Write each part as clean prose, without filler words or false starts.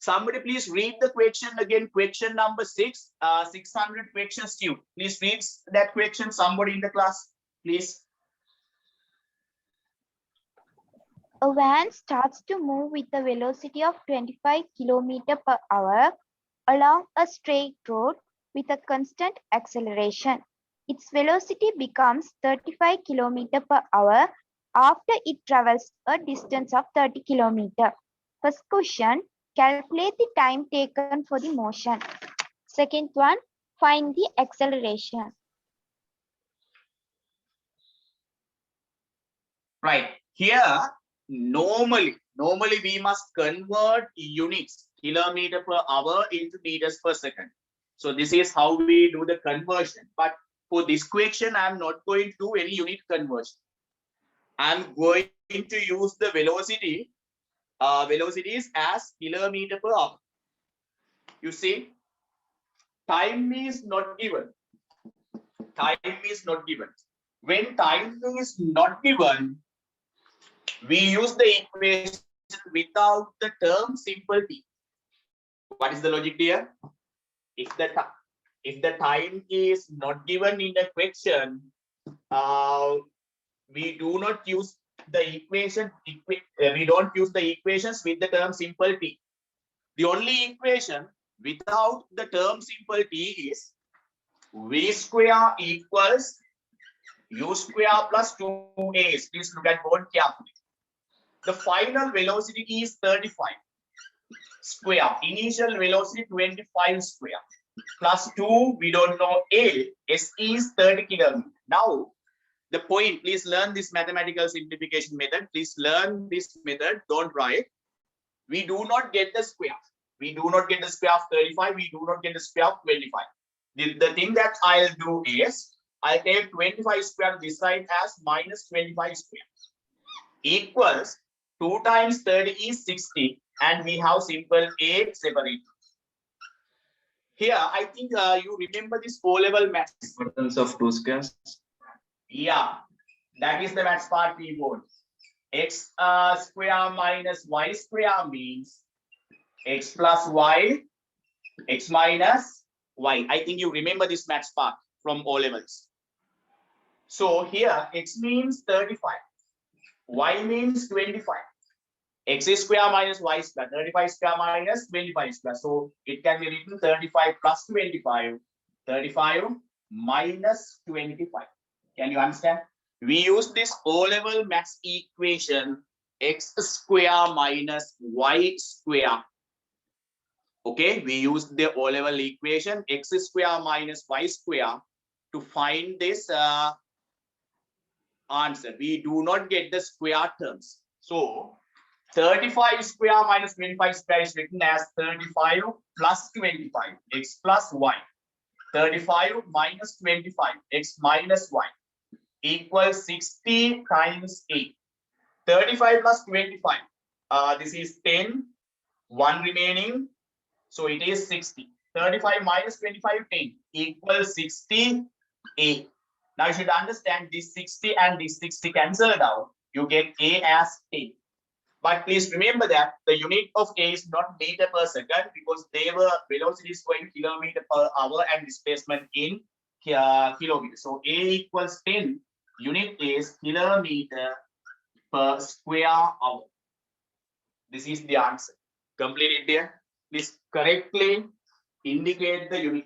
Somebody please read the question again. Question number 6, 600 questions due. Please read that question. Somebody in the class, please. A van starts to move with a velocity of 25 km per hour along a straight road with a constant acceleration. Its velocity becomes 35 km per hour after it travels a distance of 30 km. First question, calculate the time taken for the motion. Second one, find the acceleration. Right. Here, normally we must convert units, kilometer per hour, into meters per second. So this is how we do the conversion. But for this question, I'm not going to do any unit conversion. I'm going to use the velocities as kilometer per hour. You see, time is not given. Time is not given. When time is not given, we use the equation without the term simple t. What is the logic here? If the time is not given in the question, we do not use the equation. We don't use the equations with the term simple t. The only equation without the term simple t is v square equals u square plus 2a. Please look at board carefully. The final velocity is 35 square. Initial velocity 25 square. Plus 2, we don't know a. S is 30 km. Now, the point, please learn this mathematical simplification method. Please learn this method. Don't write. We do not get the square. We do not get the square of 35. We do not get the square of 25. The thing that I'll do is, I'll take 25 square this side as minus 25 square equals 2 times 30 is 60, and we have simple a separate. Here, I think you remember this O-level maths. Importance of 2 squares. Yeah, that is the maths part we want. X square minus y square means x plus y, x minus y. I think you remember this maths part from O-levels. So here, x means 35. Y means 25. X square minus y square, 35 square minus 25 square. So it can be written 35 plus 25, 35 minus 25. Can you understand? We use this O-level maths equation, x square minus y square. Okay, we use the O-level equation, x square minus y square, to find this answer. We do not get the square terms. So 35 square minus 25 square is written as 35 plus 25, x plus y. 35 minus 25, x minus y, equals 60 times 8. 35 plus 25, this is 10, 1 remaining, so it is 60. 35 minus 25, 10, equals 68. Now you should understand this 60 and this 60 cancelled out. You get a as 10. But please remember that the unit of a is not meter per second, because they were velocity is going kilometer per hour and displacement in kilometer. So a equals 10. Unit is kilometer per square hour. This is the answer. Complete it there. Please correctly indicate the unit.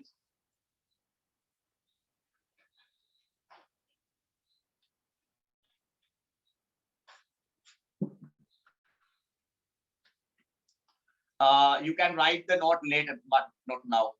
You can write the note later, but not now.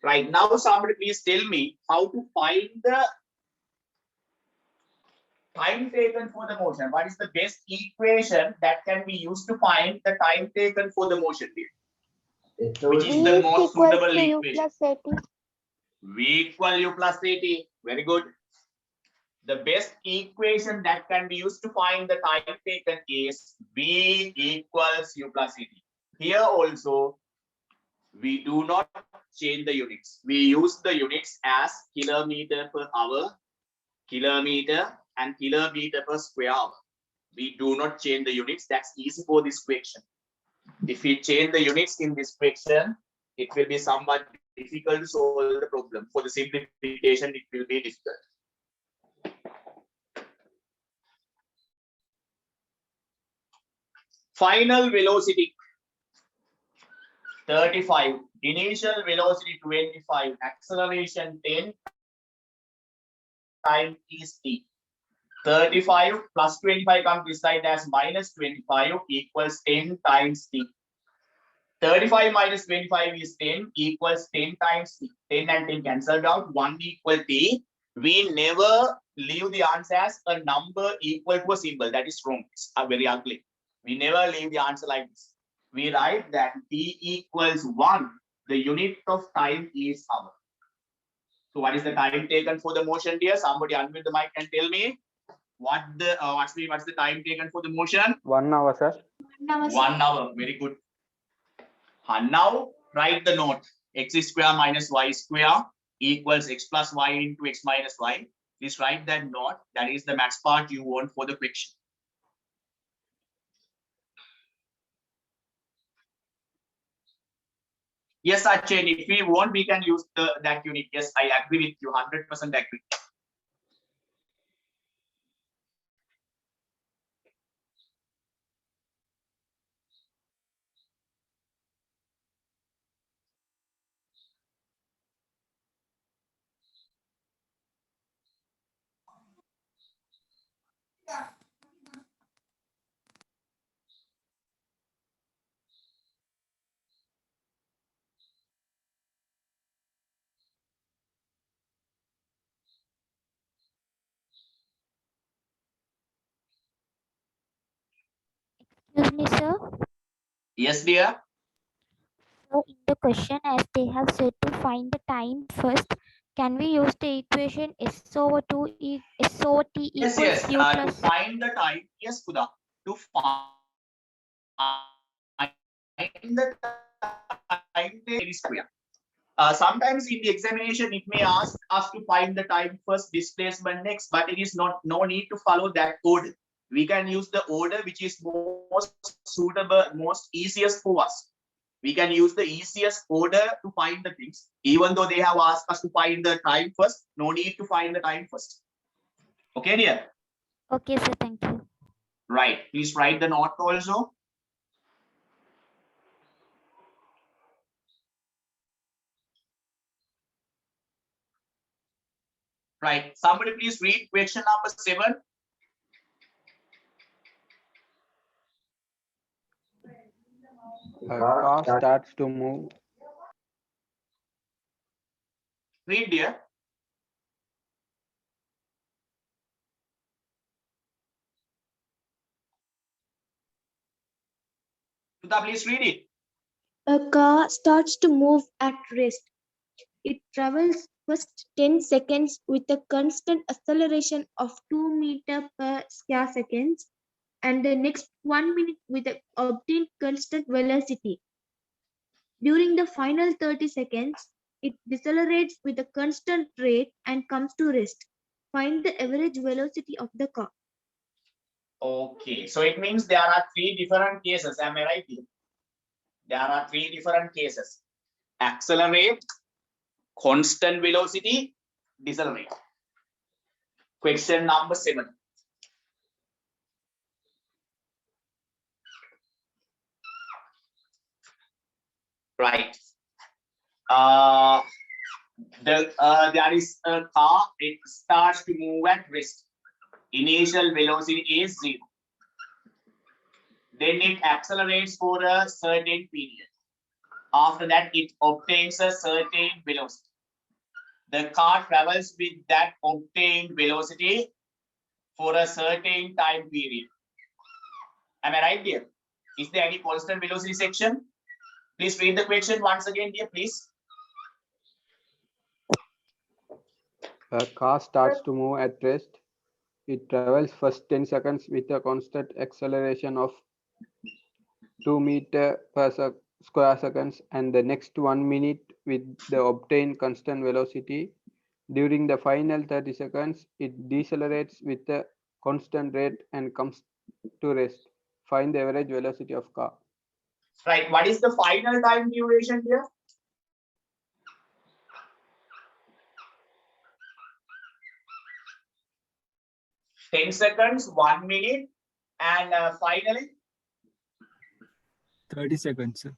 Right now, somebody please tell me how to find the time taken for the motion. What is the best equation that can be used to find the time taken for the motion? Which is the most suitable U equation? plus AT. V equal U plus AT. Very good. The best equation that can be used to find the time taken is V equals U plus AT. Here also, we do not change the units. We use the units as kilometer per hour, kilometer, and kilometer per square hour. We do not change the units. That's easy for this question. If we change the units in this question, it will be somewhat difficult to solve the problem. For the simplification, it will be difficult. Final velocity 35, initial velocity 25, acceleration 10, time is t. 35 plus 25 comes this side as minus 25 equals 10 times t. 35 minus 25 is 10 equals 10 times t. 10 and 10 cancelled out, 1 equal t. We never leave the answer as a number equal to a symbol. That is wrong. It's very ugly. We never leave the answer like this. We write that t equals 1. The unit of time is hour. So what is the time taken for the motion, dear? Somebody unmute the mic and tell me what's the time taken for the motion? 1 hour, sir. 1 hour. Very good. And now write the note. X square minus y square equals x plus y into x minus y. Please write that note. That is the max part you want for the question. Yes, Achen, if we want, we can use that unit. Yes, I agree with you, 100% agree. Excuse me, sir. Yes, dear. So in the question, as they have said to find the time first, can we use the equation S over S over T Yes, equals yes. U To plus? find the time, yes, Kuda. To find the time very square. Sometimes in the examination, it may ask us to find the time first, displacement next, but it is no need to follow that order. We can use the order which is most suitable, most easiest for us. We can use the easiest order to find the things. Even though they have asked us to find the time first, no need to find the time first. Okay, dear? Okay, sir. Thank you. Right. Please write the note also. Right. Somebody please read question number 7. A car starts to move. Read, dear. Tuta, please read it. A car starts to move at rest. It travels first 10 seconds with a constant acceleration of 2 meters per square seconds and the next 1 minute with an obtained constant velocity. During the final 30 seconds, it decelerates with a constant rate and comes to rest. Find the average velocity of the car. Okay. So it means there are 3 different cases. Am I right here? There are 3 different cases. Accelerate, constant velocity, decelerate. Question number 7. Right. There is a car, it starts to move at rest. Initial velocity is 0. Then it accelerates for a certain period. After that, it obtains a certain velocity. The car travels with that obtained velocity for a certain time period. Am I right, dear? Is there any constant velocity section? Please read the question once again, dear, please. A car starts to move at rest. It travels first 10 seconds with a constant acceleration of 2 meter per square seconds and the next 1 minute with the obtained constant velocity. During the final 30 seconds, it decelerates with a constant rate and comes to rest. Find the average velocity of car. Right. What is the final time duration here? Ten seconds, 1 minute, and finally 30 seconds, sir.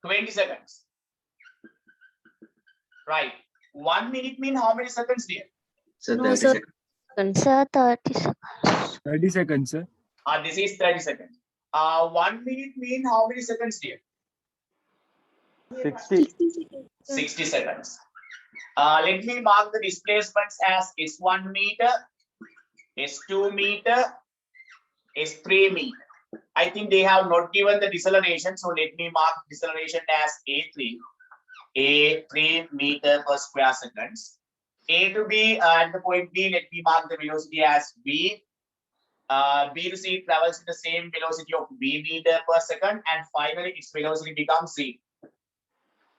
20 seconds. Right. 1 minute mean how many seconds, dear? So No, 30 sir. seconds. Sir, 30 seconds. 30 seconds, sir. This is 30 seconds. 1 minute mean how many seconds, dear? 60. 60 seconds. 60 seconds. Let me mark the displacements as S1 meter, S2 meter, S3 meter. I think they have not given the deceleration, so let me mark deceleration as A3 meter per square seconds. A to B at the point B, let me mark the velocity as V. B to C travels with the same velocity of V meter per second, and finally its velocity becomes C.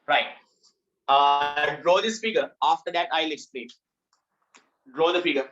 Right. Draw this figure. After that, I'll explain. Draw the figure.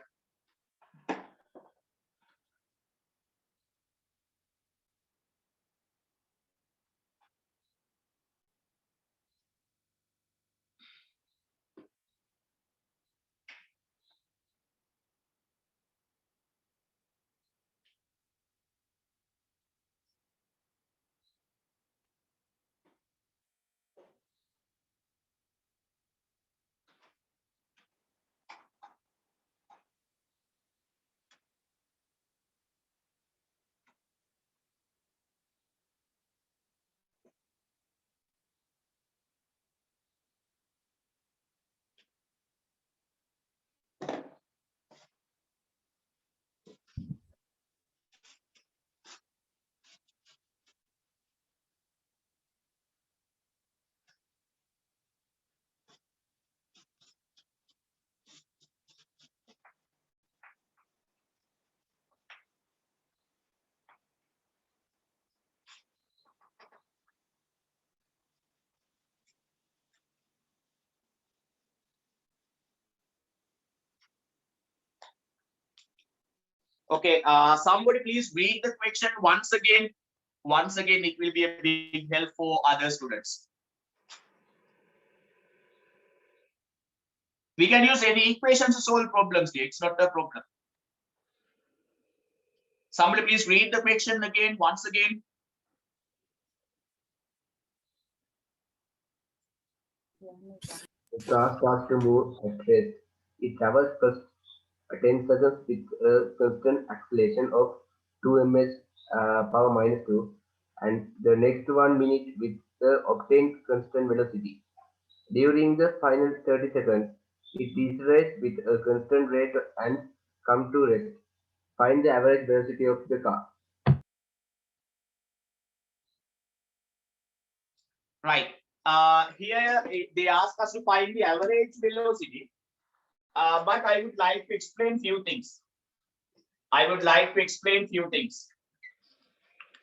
Okay, somebody please read the question once again. Once again, it will be a big help for other students. We can use any equations to solve problems here. It's not a problem. Somebody please read the question again, once again. The car starts to move at rest. It travels first 10 seconds with a constant acceleration of 2 ms power minus 2 and the next 1 minute with the obtained constant velocity. During the final 30 seconds, it decelerates with a constant rate and come to rest. Find the average velocity of the car. Right. Here they ask us to find the average velocity. But I would like to explain few things.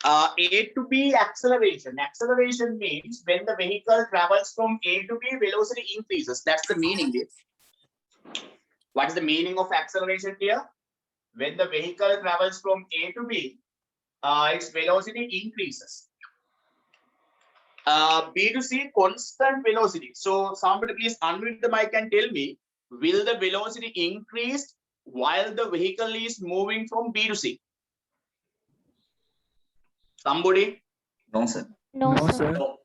A to B acceleration. Acceleration means when the vehicle travels from A to B, velocity increases. That's the meaning here. What is the meaning of acceleration here? When the vehicle travels from A to B, its velocity increases. B to C, constant velocity. So somebody please unmute the mic and tell me, will the velocity increase while the vehicle is moving from B to C? Somebody? No, sir. No, No, sir. sir. No.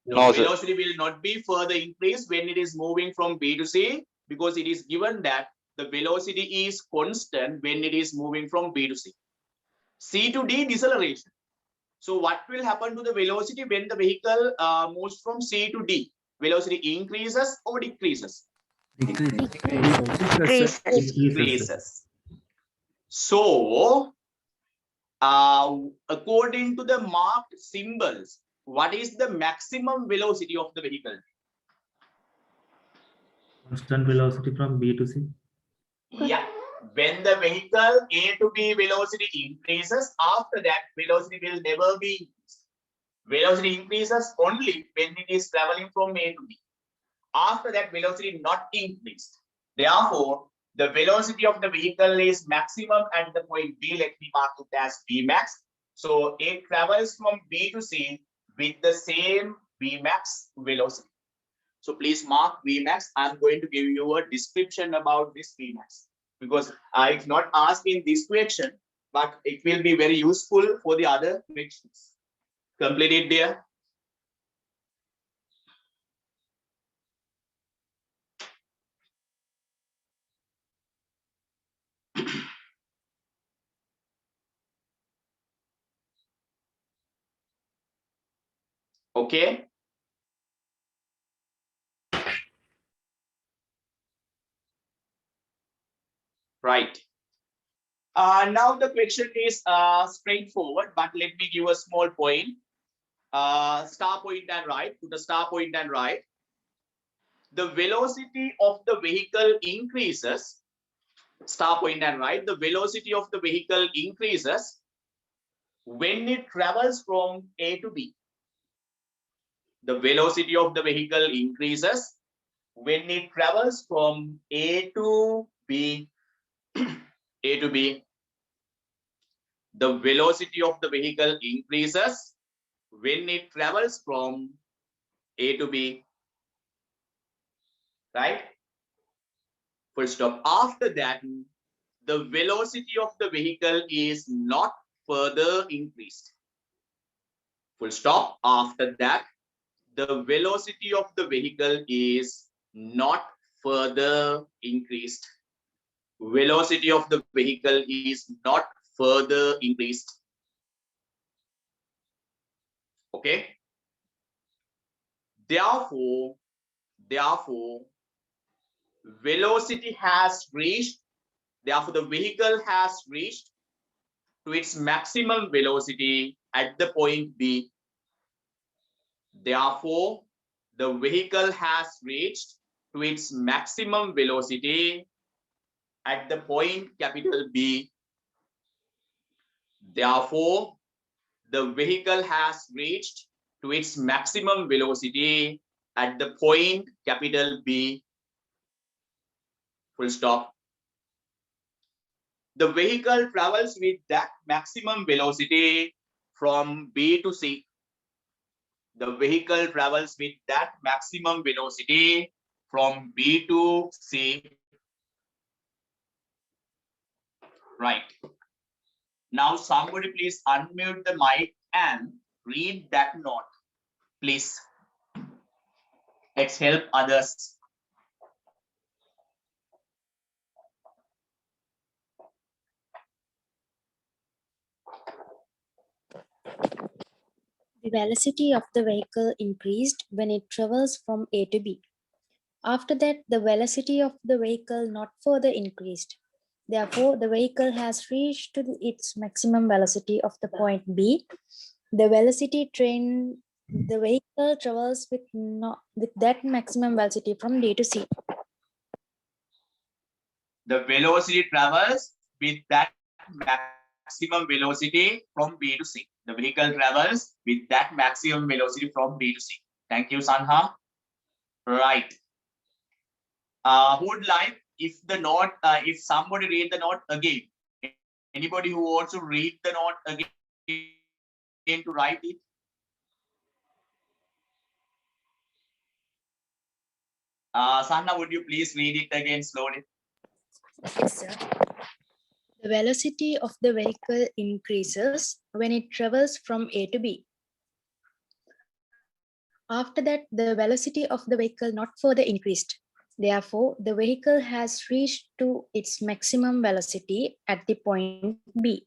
No, sir. Velocity will not be further increased when it is moving from B to C, because it is given that the velocity is constant when it is moving from B to C. C to D, deceleration. So what will happen to the velocity when the vehicle moves from C to D? Velocity increases or decreases? Decreases. Decreases. So, according to the marked symbols, what is the maximum velocity of the vehicle? Constant velocity from B to C. Yeah. When the vehicle A to B velocity increases, after that velocity will never be increased. Velocity increases only when it is traveling from A to B. After that, velocity not increased. Therefore, the velocity of the vehicle is maximum at the point B. Let me mark it as B max. So it travels from B to C with the same V max velocity. So please mark V max. I'm going to give you a description about this V max because it's not asked in this question, but it will be very useful for the other questions. Complete it there. Okay. Right. Now the question is straightforward, but let me give a small point. Star point and right, to the star point and right. The velocity of the vehicle increases, star point and right, the velocity of the vehicle increases when it travels from A to B. The velocity of the vehicle increases when it travels from A to B. A to B. The velocity of the vehicle increases when it travels from A to B, right? Full stop. After that, the velocity of the vehicle is not further increased. Full stop. After that, the velocity of the vehicle is not further increased. Velocity of the vehicle is not further increased. Okay. Therefore, velocity has reached, therefore the vehicle has reached to its maximum velocity at the point B. Therefore, the vehicle has reached to its maximum velocity at the point capital B. Therefore, the vehicle has reached to its maximum velocity at the point capital B. Full stop. The vehicle travels with that maximum velocity from B to C. The vehicle travels with that maximum velocity from B to C. Right. Now somebody please unmute the mic and read that note. Please. Let's help others. The velocity of the vehicle increased when it travels from A to B. After that, the velocity of the vehicle not further increased. Therefore, the vehicle has reached to its maximum velocity of the point B. The vehicle travels with that maximum velocity from D to C. The velocity travels with that maximum velocity from B to C. The vehicle travels with that maximum velocity from B to C. Thank you, Sanha. Right. Who would like, if the note, if somebody read the note again, anybody who wants to read the note again to write it? Sanha, would you please read it again slowly? Yes, sir. The velocity of the vehicle increases when it travels from A to B. After that, the velocity of the vehicle not further increased. Therefore, the vehicle has reached to its maximum velocity at the point B.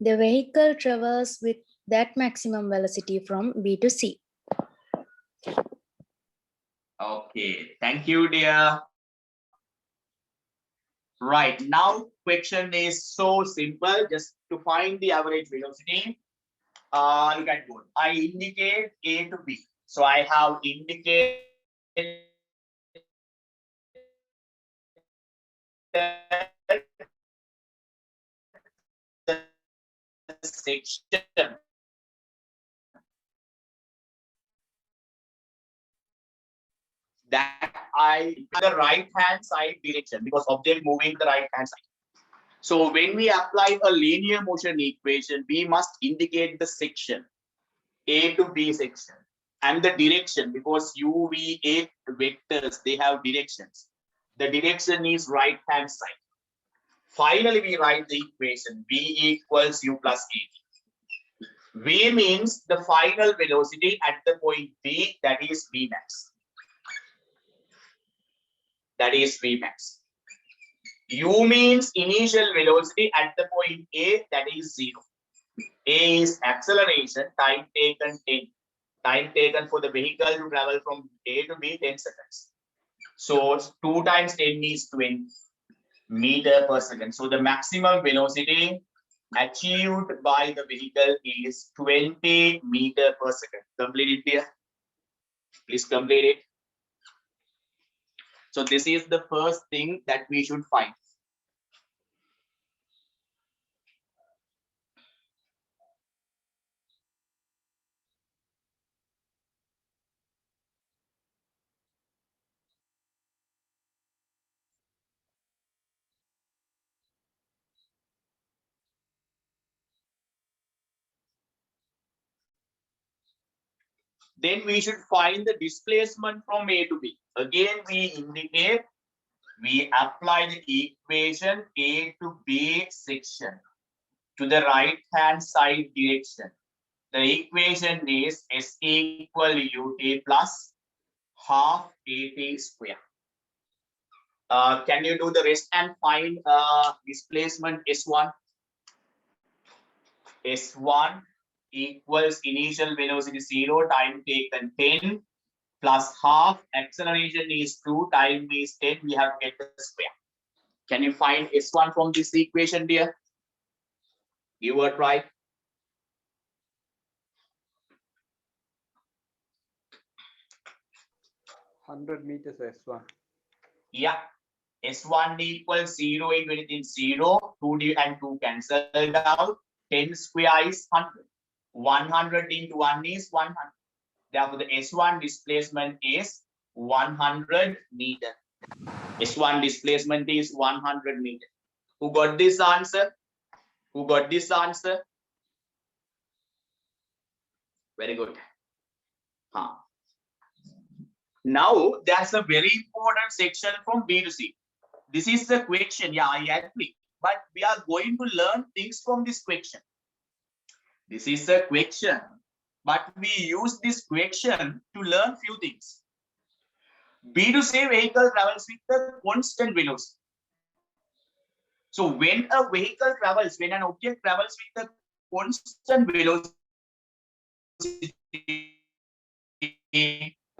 The vehicle travels with that maximum velocity from B to C. Okay, thank you, dear. Right, now question is so simple. Just to find the average velocity, look at board. I indicate A to B. So I have indicated the section that I the right hand side direction because object moving to the right hand side. So when we apply a linear motion equation, we must indicate the section A to B section and the direction because UVA vectors, they have directions. The direction is right hand side. Finally, we write the equation V equals U plus A. V means the final velocity at the point B, that is V max. That is V max. U means initial velocity at the point A, that is 0. A is acceleration, time taken 10. Time taken for the vehicle to travel from A to B, 10 seconds. So 2 times 10 is 20 meter per second. So the maximum velocity achieved by the vehicle is 20 meter per second. Complete it here. Please complete it. So this is the first thing that we should find. Then we should find the displacement from A to B. Again, we indicate, we apply the equation A to B section to the right hand side direction. The equation is S equal UT plus half AT square. Can you do the rest and find displacement S1? S1 equals initial velocity 0, time taken 10, plus half, acceleration is 2, time is 10, we have to get the square. Can you find S1 from this equation, dear? Give a try. meters S1. Yeah. S1 equals 0 into anything 0, 2 and 2 cancelled out. 10 square is 100. 100 into 1 is 100. Therefore, the S1 displacement is 100 meter. S1 displacement is 100 meter. Who got this answer? Who got this answer? Very good. Now, there's a very important section from B to C. This is the question. Yeah, I agree. But we are going to learn things from this question. This is a question. But we use this question to learn few things. B to C vehicle travels with a constant velocity. So when a vehicle travels, when an object travels with a constant velocity,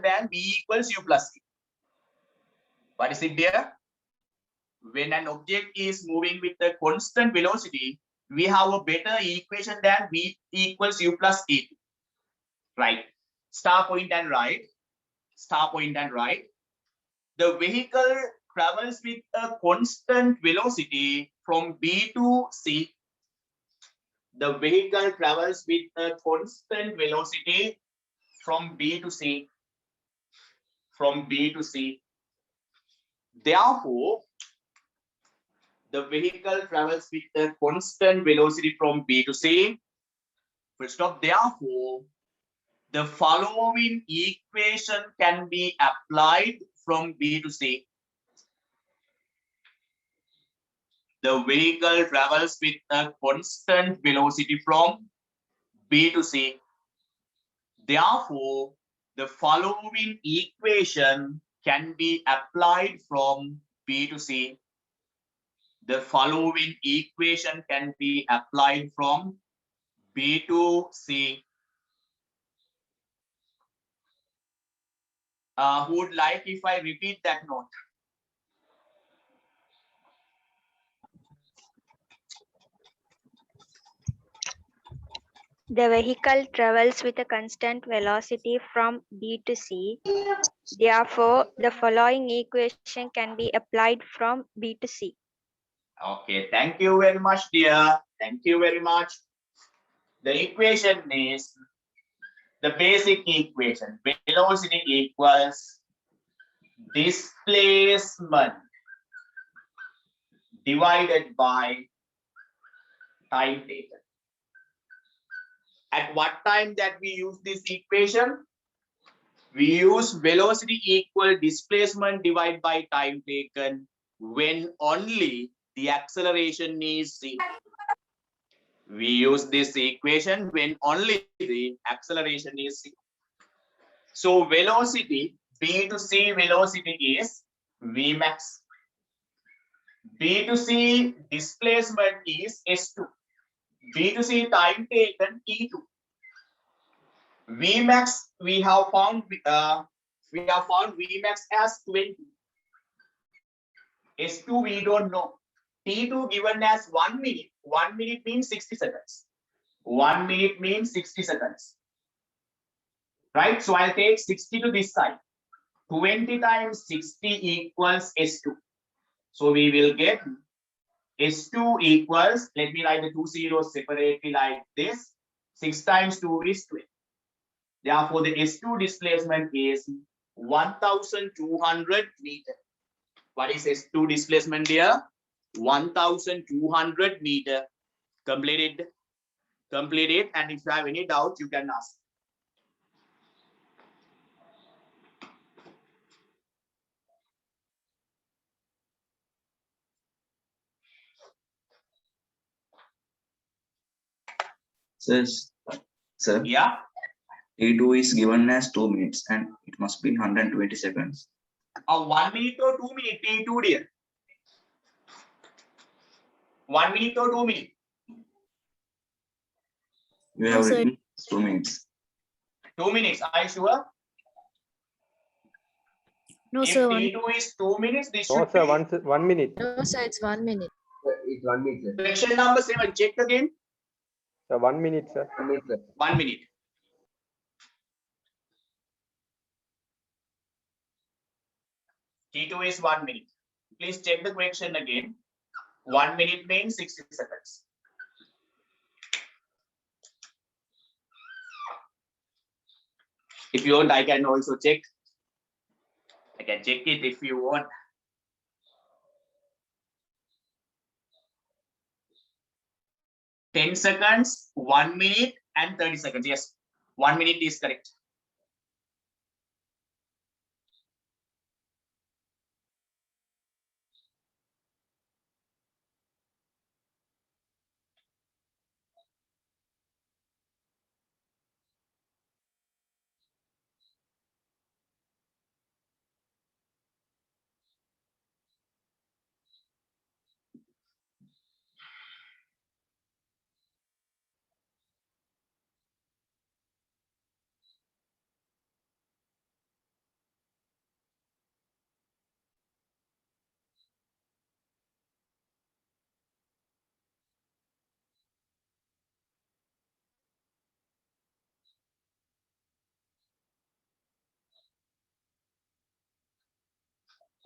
then V equals U plus C. What is it there? When an object is moving with a constant velocity, we have a better equation than V equals U plus A. Right. Star point and right. Star point and right. The vehicle travels with a constant velocity from B to C. The vehicle travels with a constant velocity from B to C. From B to C. Therefore, the vehicle travels with a constant velocity from B to C. Full stop. Therefore, the following equation can be applied from B to C. The vehicle travels with a constant velocity from B to C. Therefore, the following equation can be applied from B to C. The following equation can be applied from B to C. Who would like if I repeat that note? The vehicle travels with a constant velocity from B to C. Therefore, the following equation can be applied from B to C. Okay, thank you very much, dear. Thank you very much. The equation is the basic equation. Velocity equals displacement divided by time taken. At what time that we use this equation? We use velocity equal displacement divided by time taken when only the acceleration is 0. We use this equation when only the acceleration is 0. So velocity, B to C velocity is Vmax. B to C displacement is S2. B to C time taken T2. Vmax we have found Vmax as 20. S2 we don't know. T2 given as 1 minute. 1 minute means 60 seconds. 1 minute means 60 seconds. Right? So I'll take 60 to this side. 20 times 60 equals S2. So we will get S2 equals, let me write the two zeros separately like this. 6 times 2 is 20. Therefore, the S2 displacement is 1200 meter. What is S2 displacement here? 1200 meter. Completed. Completed. And if you have any doubt, you can ask. Sir, Yeah. T2 is given as 2 minutes and it must be 120 seconds. 1 minute or 2 minutes, T2 dear. 1 minute or 2 minutes. We have written 2 minutes. 2 minutes, are you sure? No, If sir. T2 is 2 minutes, this No, should sir, be 1 minute. No, sir, it's 1 minute. It's 1 minute, sir. question number 7. Check again. Sir, 1 minute, sir. 1 minute, sir. 1 minute. T2 is 1 minute. Please check the question again. 1 minute means 60 seconds. If you want, I can also check. I can check it if you want. "10 seconds, 1 minute, and 30 seconds. Yes, 1 minute is correct.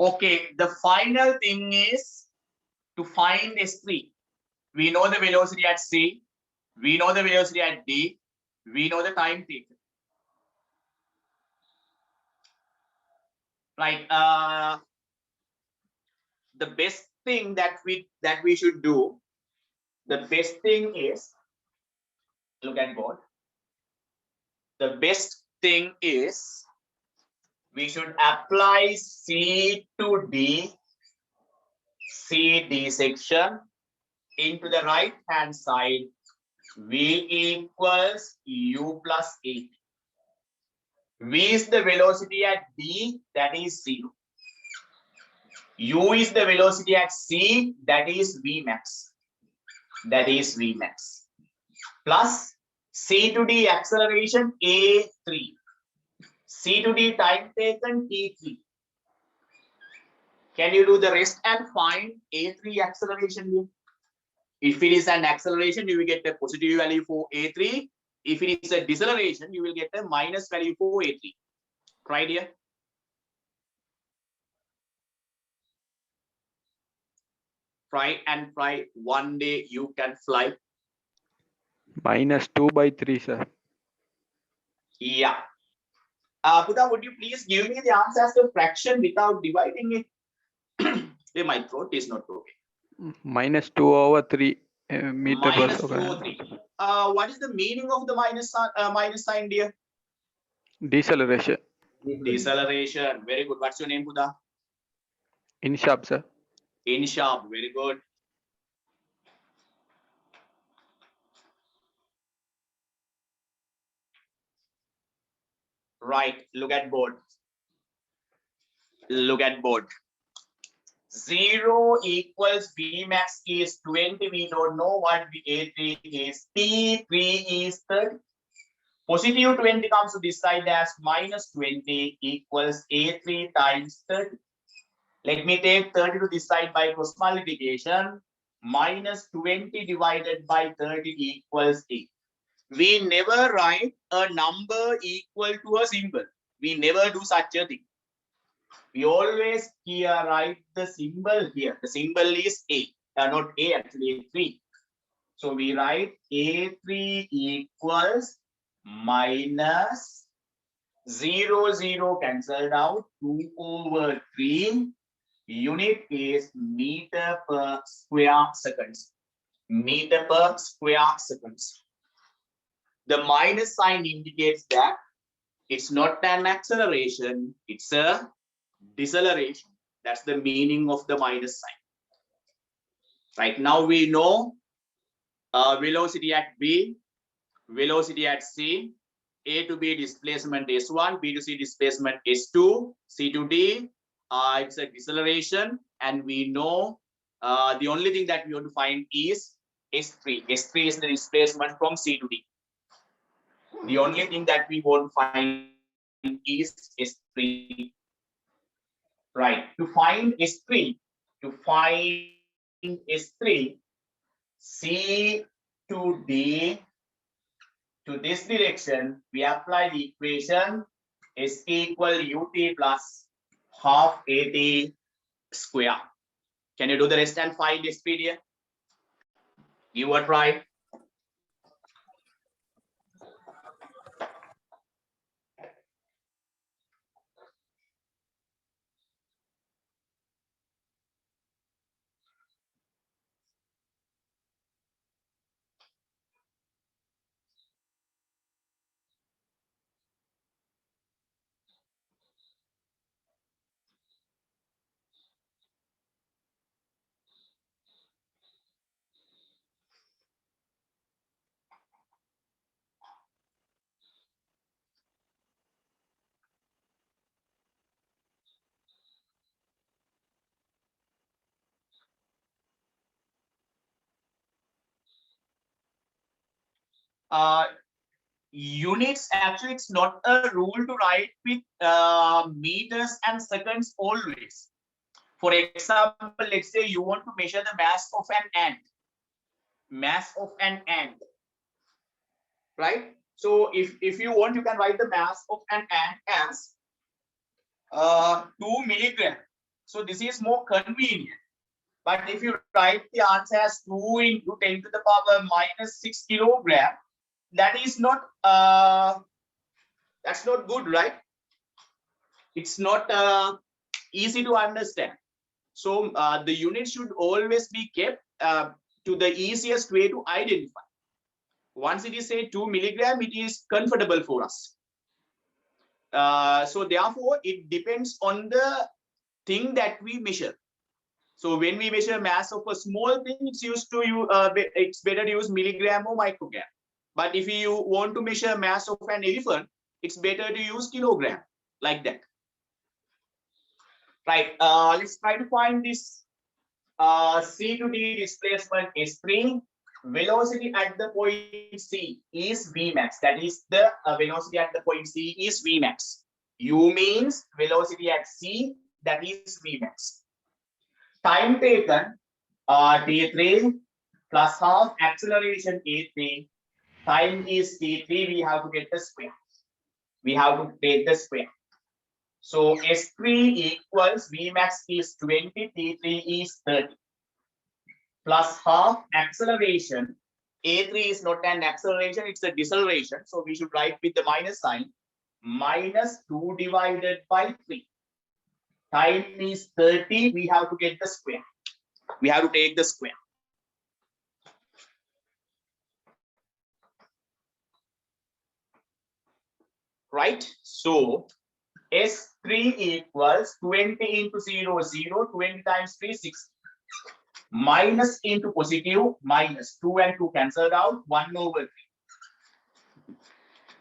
Okay, the final thing is to find S3. We know the velocity at C. We know the velocity at D. We know the time taken. Right. The best thing that we should do, the best thing is, look at board. The best thing is we should apply C to D, CD section into the right hand side. V equals U plus A. V is the velocity at D, that is 0. U is the velocity at C, that is Vmax. That is Vmax. Plus C to D acceleration A3. C to D time taken T3. Can you do the rest and find A3 acceleration here? If it is an acceleration, you will get a positive value for A3. If it is a deceleration, you will get a minus value for A3. Try it here. Try and try. One day you can fly. -2/3, sir. Yeah. Pudha, would you please give me the answer as a fraction without dividing it? Hey, my throat is not okay. -2/3 meter per Minus 2 second. or 3. What is the meaning of the minus sign, dear? Deceleration. Deceleration. Very good. What's your name, Pudha? In sharp, sir. In sharp. Very good. Right. Look at board. Look at board. 0 equals Vmax is 20. We don't know what the A3 is. T3 is 30. Positive 20 comes to this side as -20 equals A3 times 30. Let me take 30 to this side by cross multiplication. -20 divided by 30 equals 8. We never write a number equal to a symbol. We never do such a thing. We always here write the symbol here. The symbol is A, not A, actually A3. So we write A3 equals minus 0, 0 cancelled out, 2/3. Unit is meter per square seconds. Meter per square seconds. The minus sign indicates that it's not an acceleration, it's a deceleration. That's the meaning of the minus sign. Right now we know velocity at B, velocity at C, A to B displacement S1, B to C displacement S2, C to D, it's a deceleration, and we know the only thing that we want to find is S3. S3 is the displacement from C to D. The only thing that we want to find is S3. Right. To find S3, C to D to this direction, we apply the equation S equal UT plus half AT square. Can you do the rest and find S3 here? Give a try. Units, actually it's not a rule to write with meters and seconds always. For example, let's say you want to measure the mass of an ant. Mass of an ant. Right? So if you want, you can write the mass of an ant as 2 milligram. So this is more convenient. But if you write the answer as 2 into 10 to the power -6 kilogram, that is not that's not good, right? It's not easy to understand. So the unit should always be kept to the easiest way to identify. Once it is say 2 milligram, it is comfortable for us. So therefore, it depends on the thing that we measure. So when we measure mass of a small thing, it's used to it's better to use milligram or microgram. But if you want to measure mass of an elephant, it's better to use kilogram, like that. Right. Let's try to find this C to D displacement S3. velocity at the point C is Vmax. That is the velocity at the point C is Vmax. U means velocity at C, that is Vmax. Time taken T3 plus half acceleration A3. Time is T3. We have to get the square. We have to take the square. So S3 equals Vmax is 20, T3 is 30. Plus half acceleration. A3 is not an acceleration, it's a deceleration. So we should write with the minus sign. Minus 2 divided by 3. Time is 30. We have to get the square. We have to take the square. Right? So S3 equals 20 into 0, 0. 20 times 3, 6. Minus into positive, minus 2 and 2 cancelled out, 1 over 3.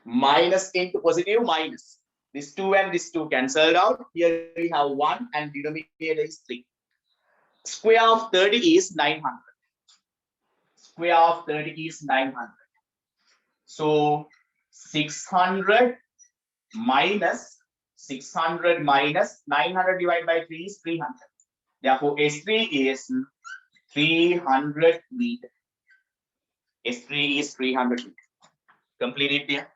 Minus into positive, minus. This 2 and this 2 cancelled out. Here we have 1 and denominator is 3. Square of 30 is 900. Square of 30 is 900. So 600 minus 900 divided by 3 is 300. Therefore, S3 is 300 meter. S3 is 300 meter. Complete it here.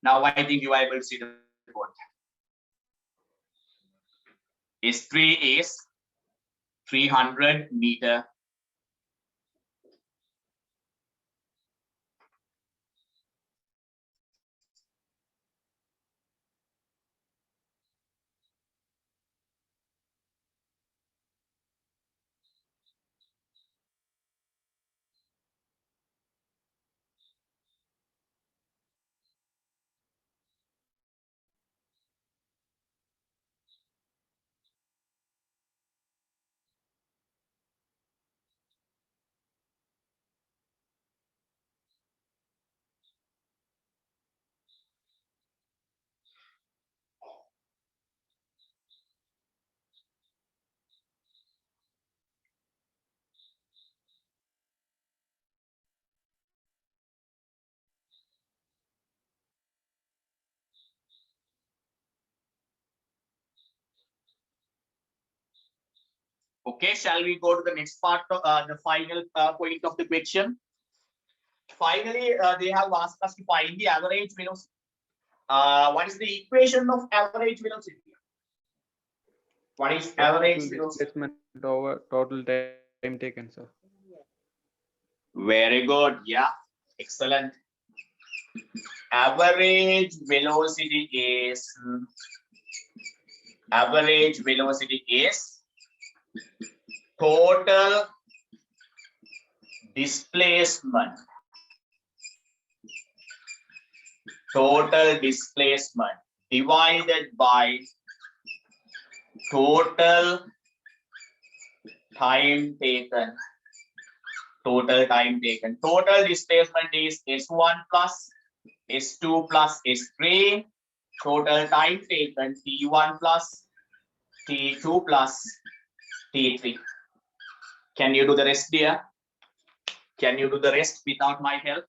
Now I think you are able to see the board. S3 is 300 meter. Okay, shall we go to the next part of the final point of the question? Finally, they have asked us to find the average velocity. What is the equation of average velocity? What is average velocity? Displacement over total time taken, sir. Very good. Yeah, excellent. Average velocity is total displacement. Total displacement divided by total time taken. Total time taken. Total displacement is S1 plus S2 plus S3. Total time taken T1 plus T2 plus T3. Can you do the rest, dear? Can you do the rest without my help?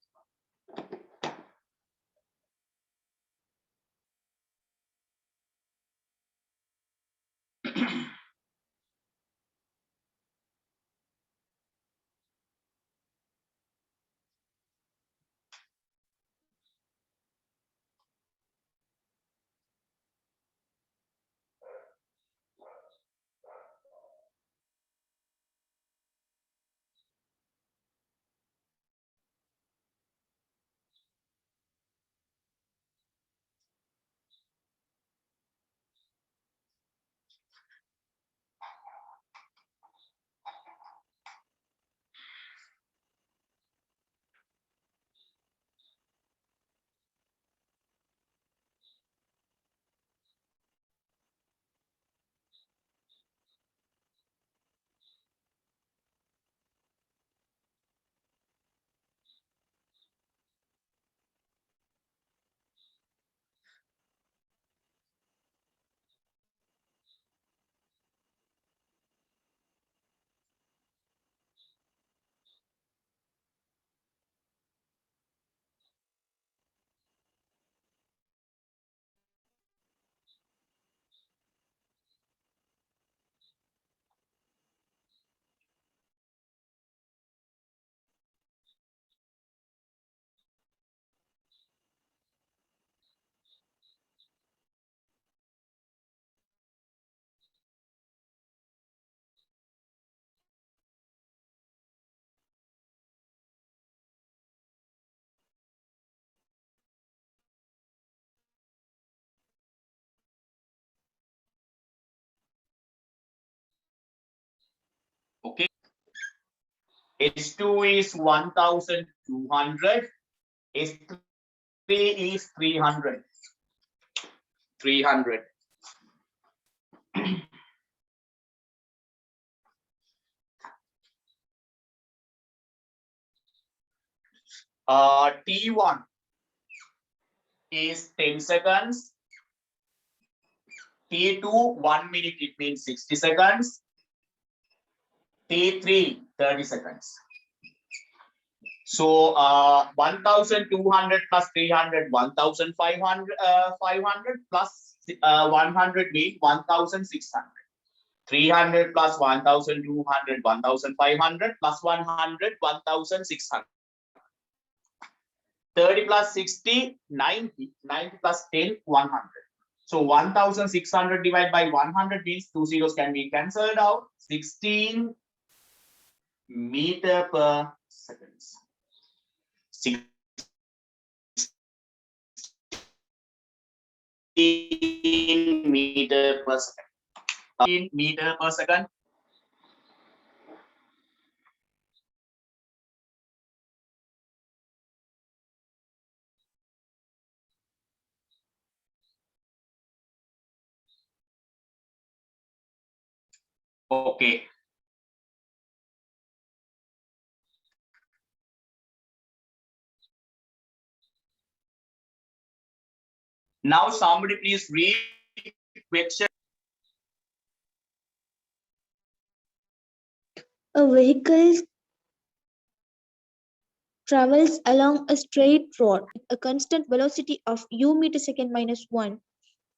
S2 is 1200, S3 is 300. 300. T1 is 10 seconds. T2, 1 minute, it means 60 seconds. T3, 30 seconds. So 1200 plus 300, 1500, 500 plus 100 means 1600. 300 plus 1200, 1500 plus 100, 1600. 30 plus 60, 90. 90 plus 10, 100. So 1600 divided by 100 means 2 zeros can be cancelled out. 16 meter per second. 16 meter per second. 16 meter per second. Okay. Now somebody please read question. A vehicle travels along a straight road with a constant velocity of u meter second minus 1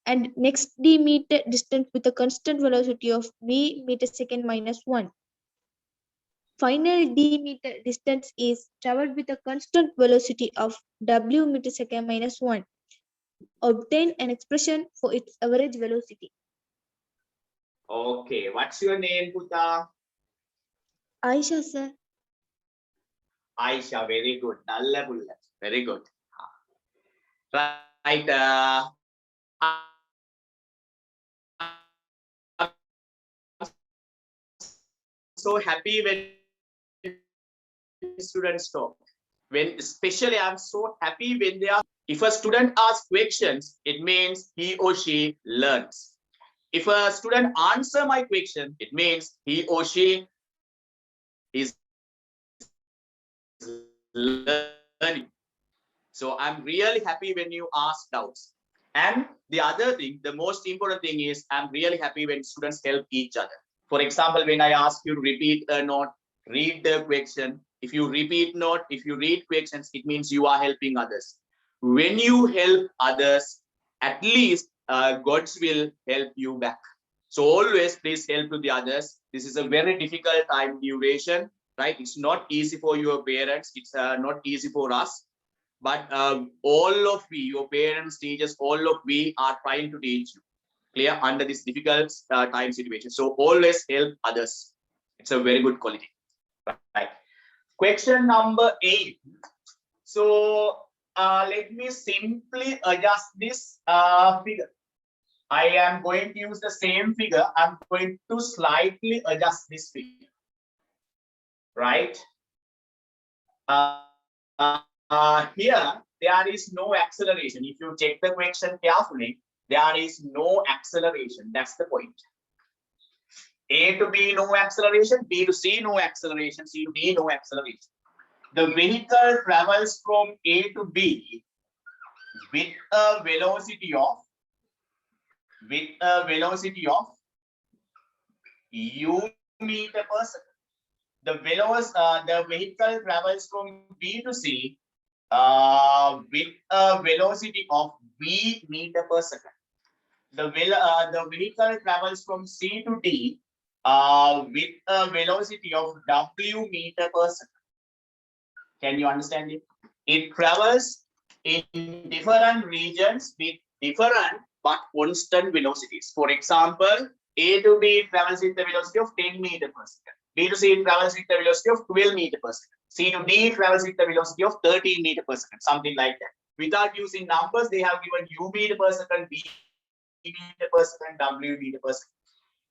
and next d meter distance with a constant velocity of v meter second minus 1. Final d meter distance is traveled with a constant velocity of w meter second minus 1. Obtain an expression for its average velocity. Okay, what's your name, Puta? Aisha, sir. Aisha, very good. Nalla bullet. Very good. Right. So happy when students talk. When especially I'm so happy when they are. If a student asks questions, it means he or she learns. If a student answer my question, it means he or she is learning. So I'm really happy when you ask doubts. And the other thing, the most important thing is I'm really happy when students help each other. For example, when I ask you to repeat a note, read the question. If you repeat note, if you read questions, it means you are helping others. When you help others, at least God's will help you back. So always please help to the others. This is a very difficult time duration, right? It's not easy for your parents. It's not easy for us. But all of we, your parents, teachers, all of we are trying to teach you. Clear? Under this difficult time situation. So always help others. It's a very good quality. Right. Question number 8. So let me simply adjust this figure. I am going to use the same figure. I'm going to slightly adjust this figure. Right? Here, there is no acceleration. If you check the question carefully, there is no acceleration. That's the point. A to B, no acceleration. B to C, no acceleration. C to D, no acceleration. The vehicle travels from A to B with a velocity of u meter per second. The vehicle travels from B to C with a velocity of v meter per second. The vehicle travels from C to D with a velocity of w meter per second. Can you understand it? It travels in different regions with different but constant velocities. For example, A to B travels with the velocity of 10 meter per second. B to C travels with the velocity of 12 meter per second. C to D travels with the velocity of 13 meter per second, something like that. Without using numbers, they have given u meter per second, b meter per second, w meter per second.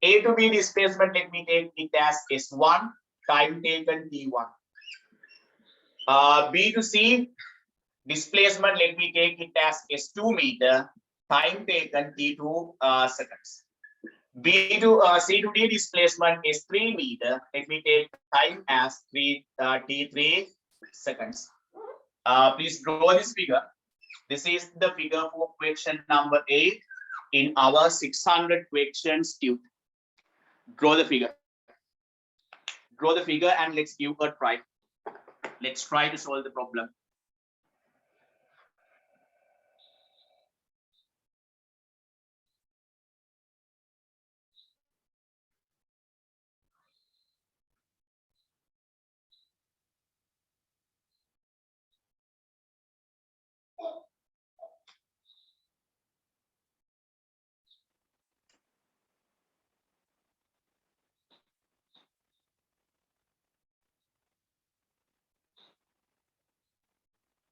A to B displacement, let me take it as S1, time taken T1. B to C displacement, let me take it as S2 meter, time taken T2 seconds. B to C to D displacement is 3 meter. Let me take time as T3 seconds. Please draw this figure. This is the figure for question number 8 in our 600 questions tube. Draw the figure. Draw the figure and let's give a try. Let's try to solve the problem.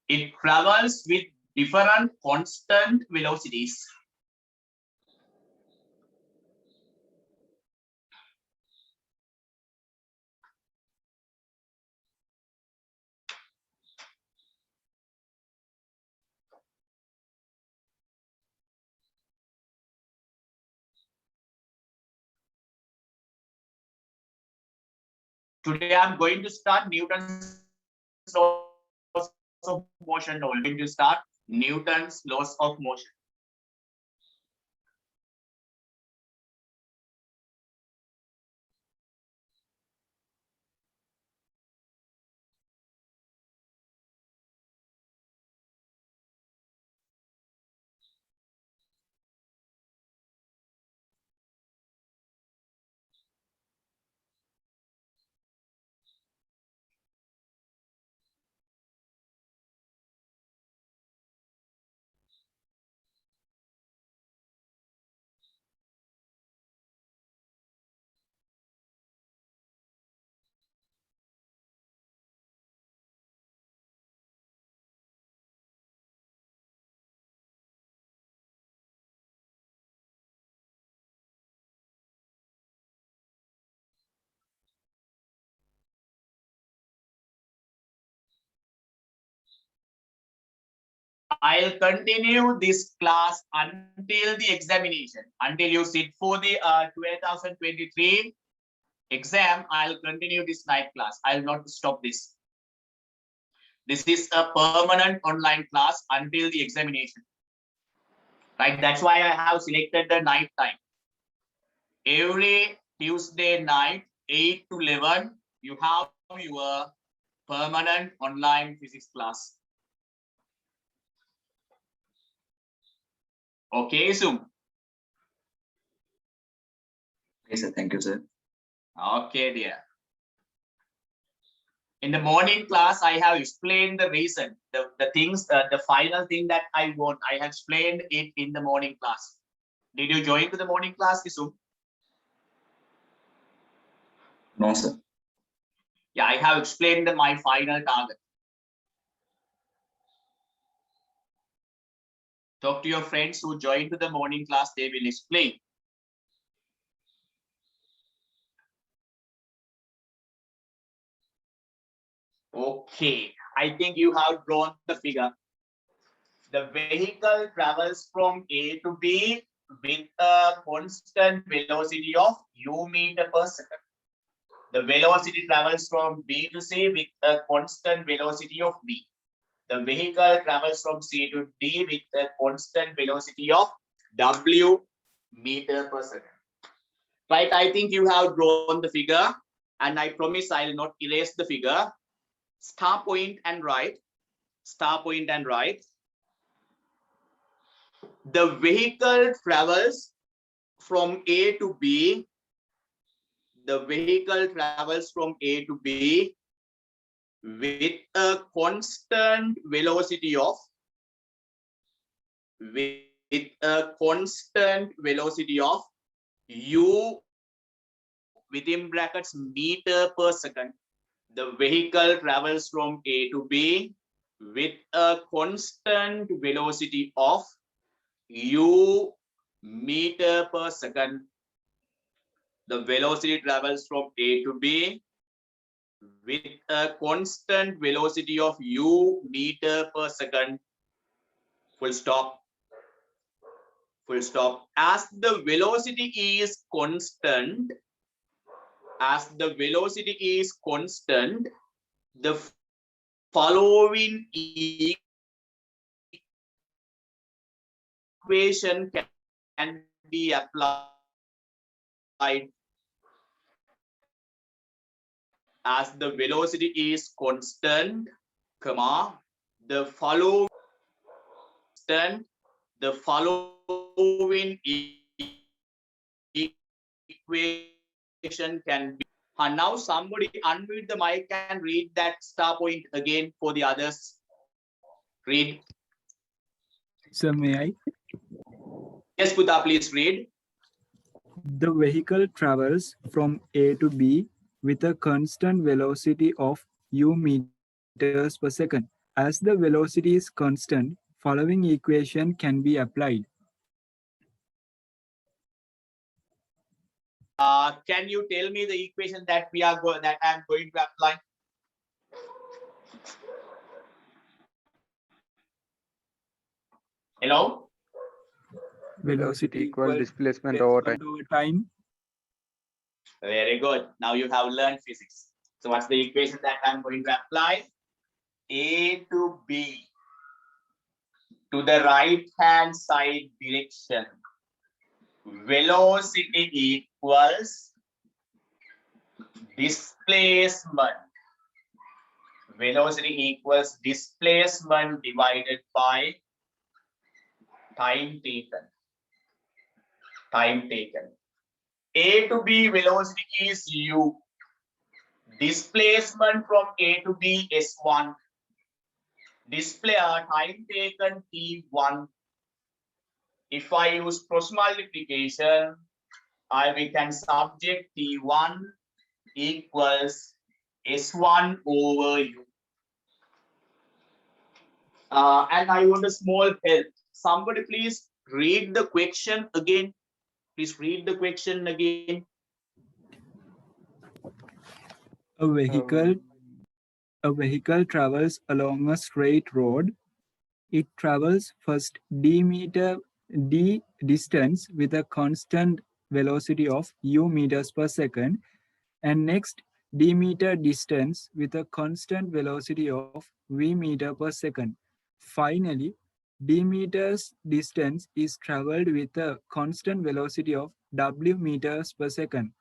It travels with different constant velocities. Today I'm going to start Newton's laws of motion. Going to start Newton's laws of motion. I'll continue this class until the examination, until you sit for the 2023 exam. I'll continue this night class. I'll not stop this. This is a permanent online class until the examination. Right? That's why I have selected the night time. Every Tuesday night, 8 to 11, you have your permanent online physics class. Okay, Zoom. Yes, sir. Thank you, sir. Okay, dear. In the morning class, I have explained the reason, the things, the final thing that I want. I have explained it in the morning class. Did you join to the morning class, Zoom? No, sir. Yeah, I have explained my final target. Talk to your friends who joined to the morning class, they will explain. Okay, I think you have drawn the figure. The vehicle travels from A to B with a constant velocity of u meter per second. The velocity travels from B to C with a constant velocity of v. The vehicle travels from C to D with a constant velocity of w meter per second. Right, I think you have drawn the figure, and I promise I will not erase the figure. Star point and right. Star point and right. The vehicle travels from A to B. The vehicle travels from A to B with a constant velocity of u within brackets meter per second. The vehicle travels from A to B with a constant velocity of u meter per second. The velocity travels from A to B with a constant velocity of u meter per second, full stop, full stop. As the velocity is constant, the following equation can be applied. As the velocity is constant, comma, the following equation can be. And now somebody unmute the mic and read that star point again for the others. Read. Sir, may I? Yes, Buddha, please read. The vehicle travels from A to B with a constant velocity of u meters per second. As the velocity is constant, following equation can be applied. Can you tell me the equation that that I'm going to apply? Hello? Velocity Equal displacement over time. over time. Very good. Now you have learned physics. So what's the equation that I'm going to apply? A to B to the right hand side direction. Velocity equals displacement. Velocity equals displacement divided by time taken. Time taken. A to B velocity is u. Displacement from A to B is 1. Time taken T1. If I use cross multiplication, we can subject T1 equals S1 over U. And I want a small help. Somebody please read the question again. Please read the question again. A vehicle travels along a straight road. It travels first d distance with a constant velocity of u meters per second, and next d meter distance with a constant velocity of v meter per second. Finally, d meters distance is traveled with a constant velocity of w meters per second.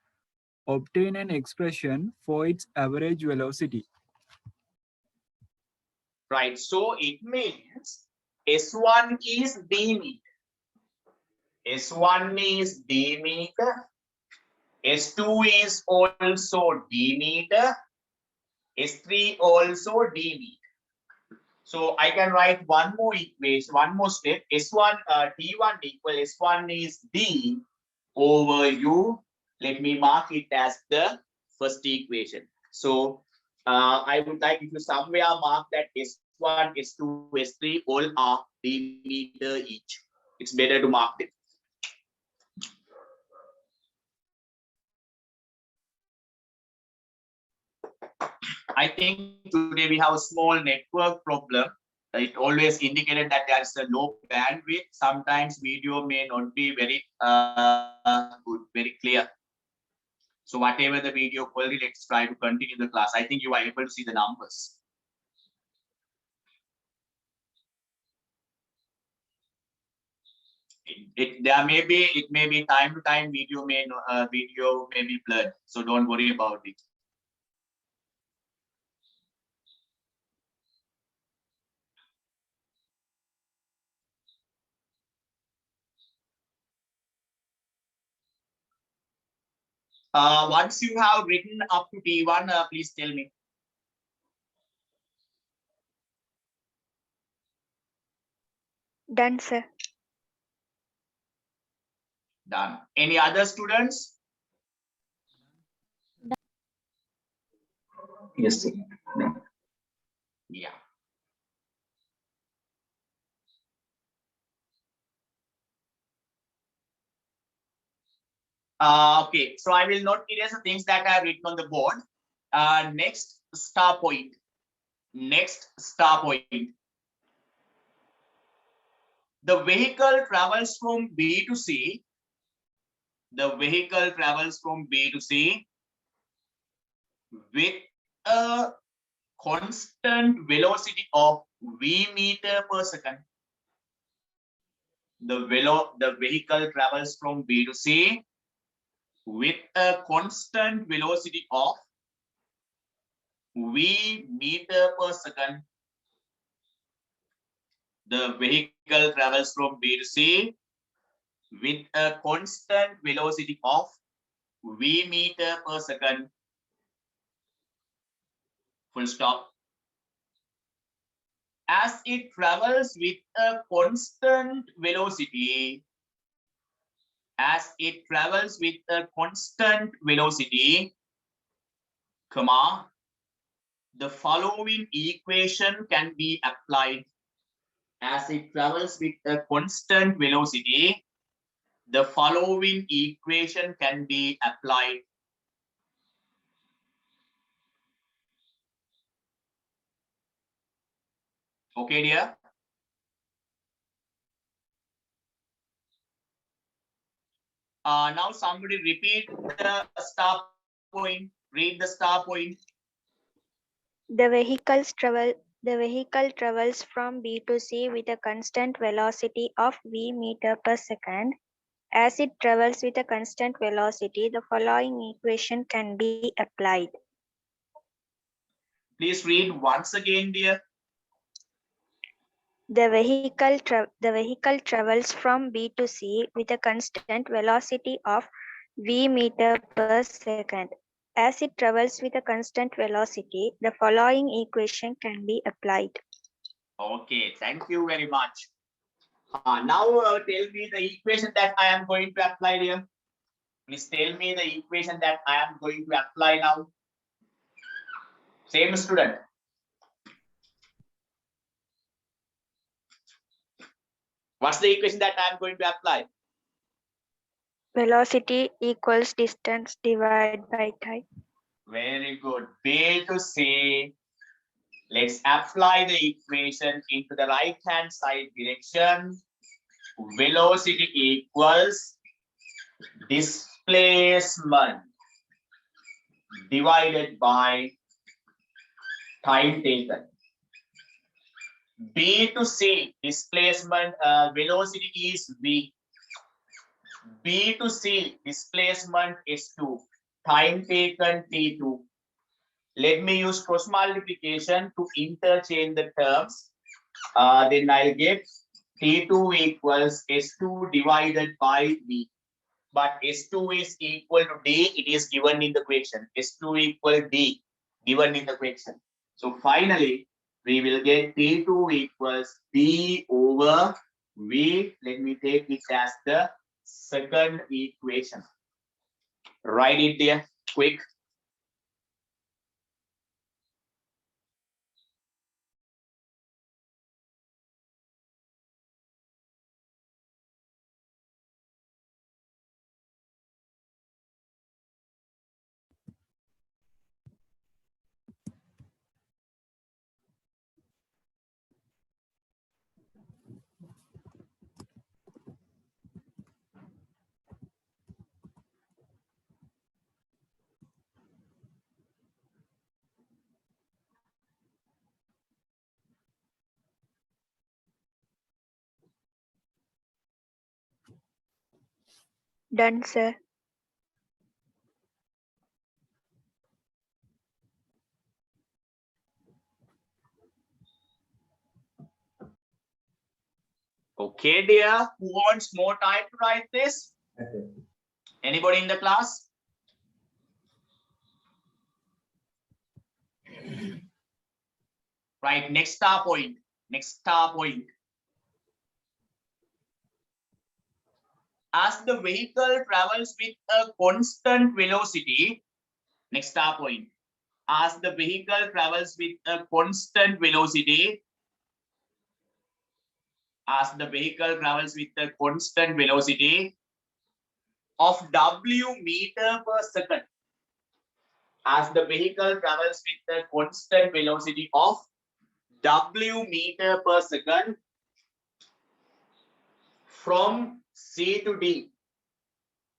Obtain an expression for its average velocity. Right, so it means S1 is d meter. S1 is d meter. S2 is also d meter. S3 also d meter. So I can write one more equation, one more step. S1 T1 equal S1 is d over u. Let me mark it as the first equation. So I would like if you somewhere mark that S1, S2, S3 all are d meter each. It's better to mark it. I think today we have a small network problem. It always indicated that there is a low bandwidth. Sometimes video may not be very good, very clear. So whatever the video quality, let's try to continue the class. I think you are able to see the numbers. It may be time to time video may be blurred. So don't worry about it. Once you have written up to T1, please tell me. Done, sir. Done. Any other students? Yes, sir. Yeah. Okay, so I will not erase the things that I have written on the board. Next star point. Next star point. The vehicle travels from B to C. The vehicle travels from B to C with a constant velocity of v meter per second. The vehicle travels from B to C with a constant velocity of v meter per second. The vehicle travels from B to C with a constant velocity of v meter per second. Full stop. As it travels with a constant velocity, comma, the following equation can be applied. As it travels with a constant velocity, the following equation can be applied. Okay, dear? Now somebody repeat the star point. Read the star point. The vehicle travels from B to C with a constant velocity of v meter per second. As it travels with a constant velocity, the following equation can be applied. Please read once again, dear. The vehicle travels from B to C with a constant velocity of v meter per second. As it travels with a constant velocity, the following equation can be applied. Okay, thank you very much. Now tell me the equation that I am going to apply here. Please tell me the equation that I am going to apply now. Same student. What's the equation that I am going to apply? Velocity equals distance divided by time. Very good. B to C. Let's apply the equation into the right hand side direction. Velocity equals displacement divided by time taken. B to C, displacement velocity is V. B to C, displacement is 2. Time taken T2. Let me use cross multiplication to interchange the terms. Then I'll get T2 equals S2 divided by V. But S2 is equal to D, it is given in the equation. S2 equal D, given in the equation. So finally, we will get T2 equals D over V. Let me take it as the second equation. Write it there, quick. Done, sir. Okay, dear. Who wants more time to write this? Okay. Anybody in the class? Right, next star point. Next star point. As the vehicle travels with a constant velocity, next star point. As the vehicle travels with a constant velocity, of W meter per second. as the vehicle travels with a constant velocity of w meter per second from C to D.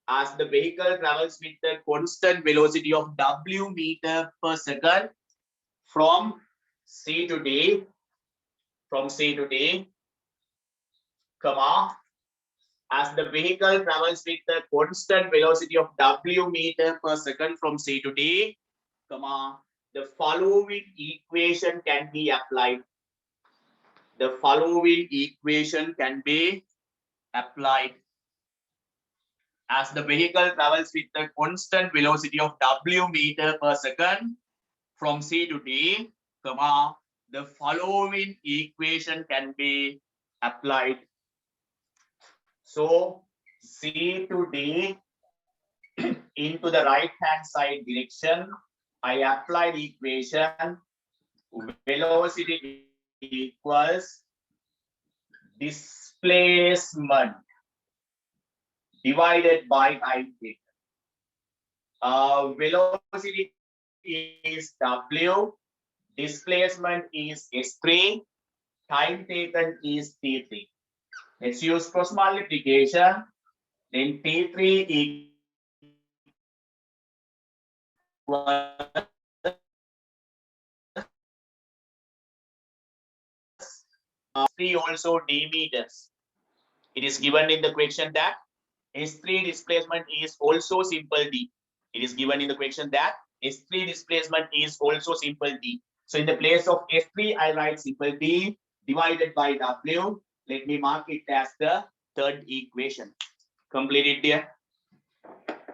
As the vehicle travels with a constant velocity of w meter per second from C to D, comma, as the vehicle travels with a constant velocity of w meter per second from C to D, comma, the following equation can be applied. The following equation can be applied. As the vehicle travels with a constant velocity of w meter per second from C to D, comma, the following equation can be applied. So C to D into the right hand side direction, I apply the equation velocity equals displacement divided by time taken. Velocity is W, displacement is S3, time taken is T3. Let's use cross multiplication. Then T3 equals S3 also D meters. It is given in the question that S3 displacement is also simple D. It is given in the question that S3 displacement is also simple D. So in the place of S3, I write simple D divided by W. Let me mark it as the third equation. Completed there.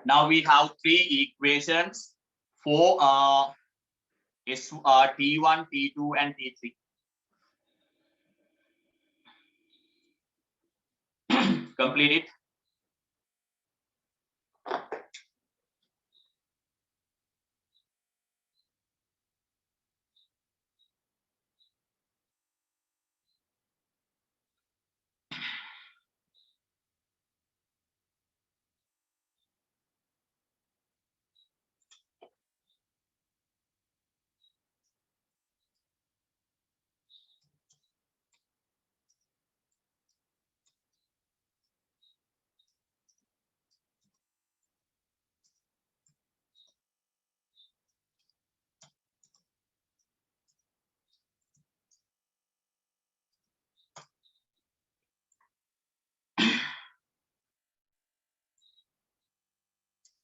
Now we have three equations for T1, T2, and T3. Complete it.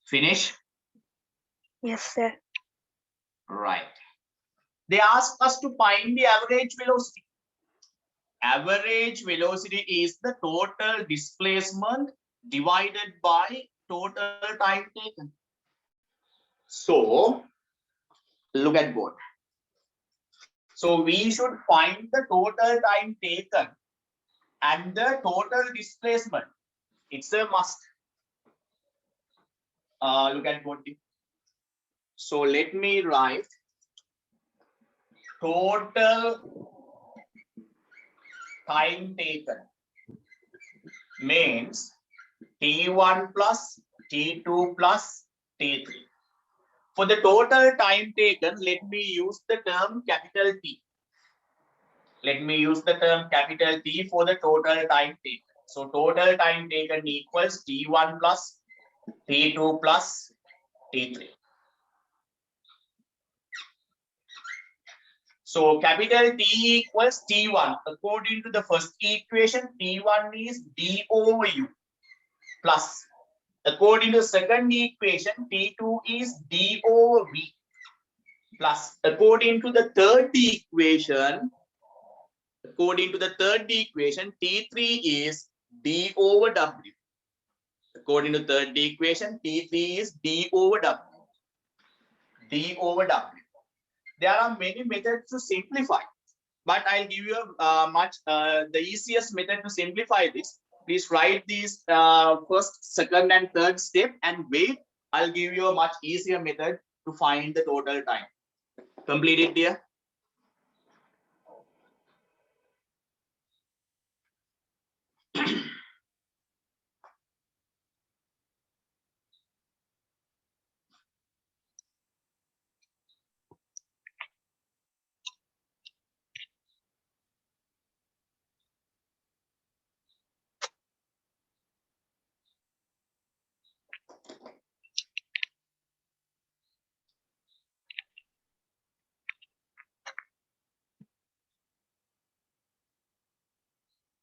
Finish? Yes, sir. Right. They ask us to find the average velocity. Average velocity is the total displacement divided by total time taken. So look at both. So we should find the total time taken and the total displacement. It's a must. Look at both. So let me write total time taken means T1 plus T2 plus T3. For the total time taken, let me use the term capital T. Let me use the term capital T for the total time taken. So total time taken equals T1 plus T2 plus T3. So capital T equals T1. According to the first equation, T1 is D over U plus. According to the second equation, T2 is D over V plus. According to the third equation, T3 is D over W. According to third equation, T3 is D over W. D over W. There are many methods to simplify, but I'll give you the easiest method to simplify this. Please write these first, second, and third step and wait. I'll give you a much easier method to find the total time. Complete it, dear.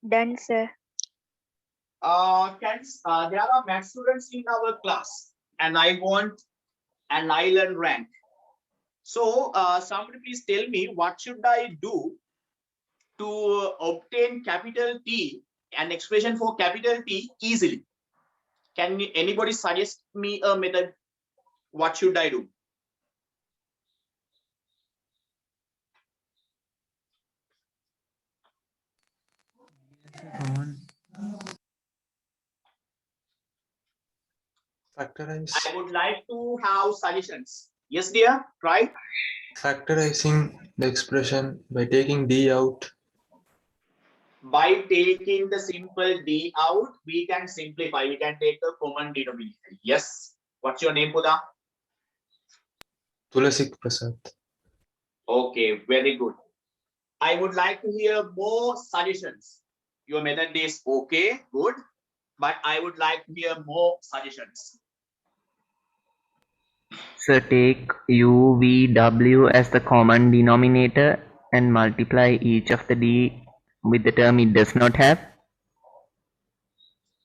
Done, sir. There are math students in our class, and I want an island rank. So, somebody please tell me what should I do to obtain capital T, an expression for capital T easily? Can anybody suggest me a method? What should I do? Factorize. I would like to have suggestions. Yes, dear, try. Factorizing the expression by taking d out. By taking the simple d out, we can simplify. We can take a common denominator. Yes. What's your name, Buddha? Tulasik Prasad. Okay, very good. I would like to hear more suggestions. Your method is okay, good, but I would like to hear more suggestions. So take u, v, w as the common denominator and multiply each of the d with the term it does not have.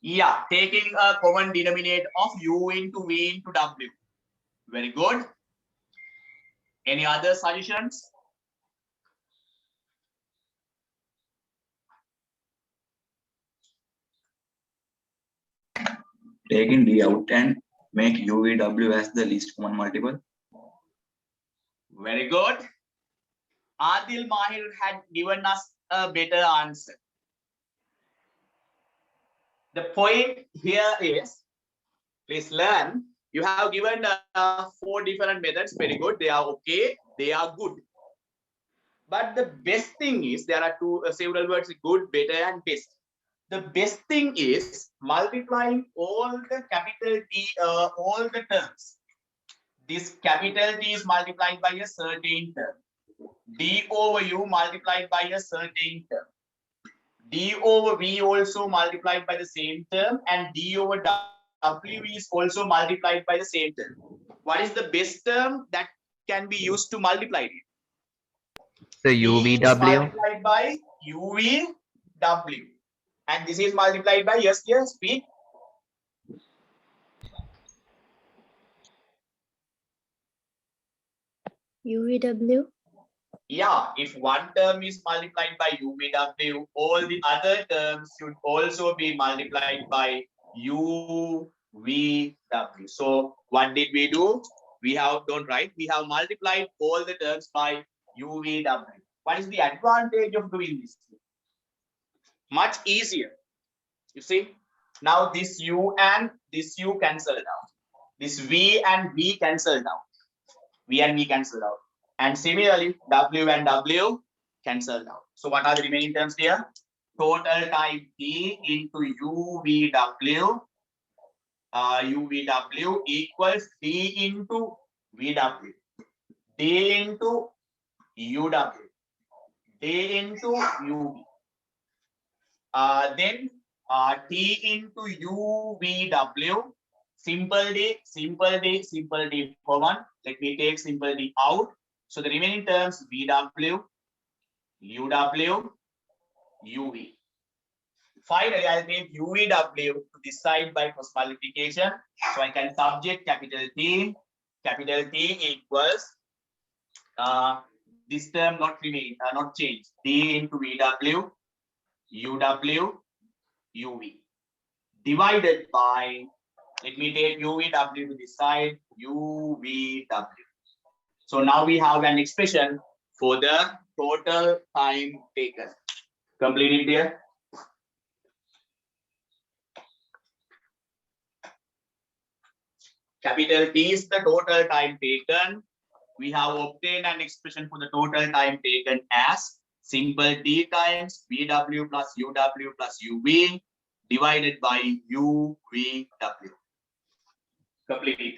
Yeah, taking a common denominator of u into v into w. Very good. Any other suggestions? Taking d out and make UVW as the least common multiple. Very good. Adil Mahir had given us a better answer. The point here is, please learn, you have given 4 different methods. Very good. They are okay. They are good. But the best thing is, there are several words: good, better, and best. The best thing is multiplying all the capital T, all the terms. This capital T is multiplied by a certain term. D over U multiplied by a certain term. D over V also multiplied by the same term, and D over W is also multiplied by the same term. What is the best term that can be used to multiply it? So D is UVW. multiplied by UVW. And this is multiplied by, yes, speak. UVW. Yeah, if one term is multiplied by UVW, all the other terms should also be multiplied by UVW. So what did we do? We have, don't write, we have multiplied all the terms by UVW. What is the advantage of doing this? Much easier. You see, now this U and this U cancelled out. This V and V cancelled out. V and V cancelled out. And similarly, W and W cancelled out. So what are the remaining terms here? Total time T into UVW. UVW equals D into VW. D into UW. D into UV. Then T into UVW. Simple D, simple D, simple D for one. Let me take simple D out. So the remaining terms VW, UW, UV. Finally, I'll take UVW to decide by cross multiplication. So I can subject capital T. Capital T equals this term not remain, not change. D into VW, UW, UV. Divided by, let me take UVW to decide UVW. So now we have an expression for the total time taken. Complete it here. Capital T is the total time taken. We have obtained an expression for the total time taken as simple T times VW plus UW plus UV divided by UVW. Complete it.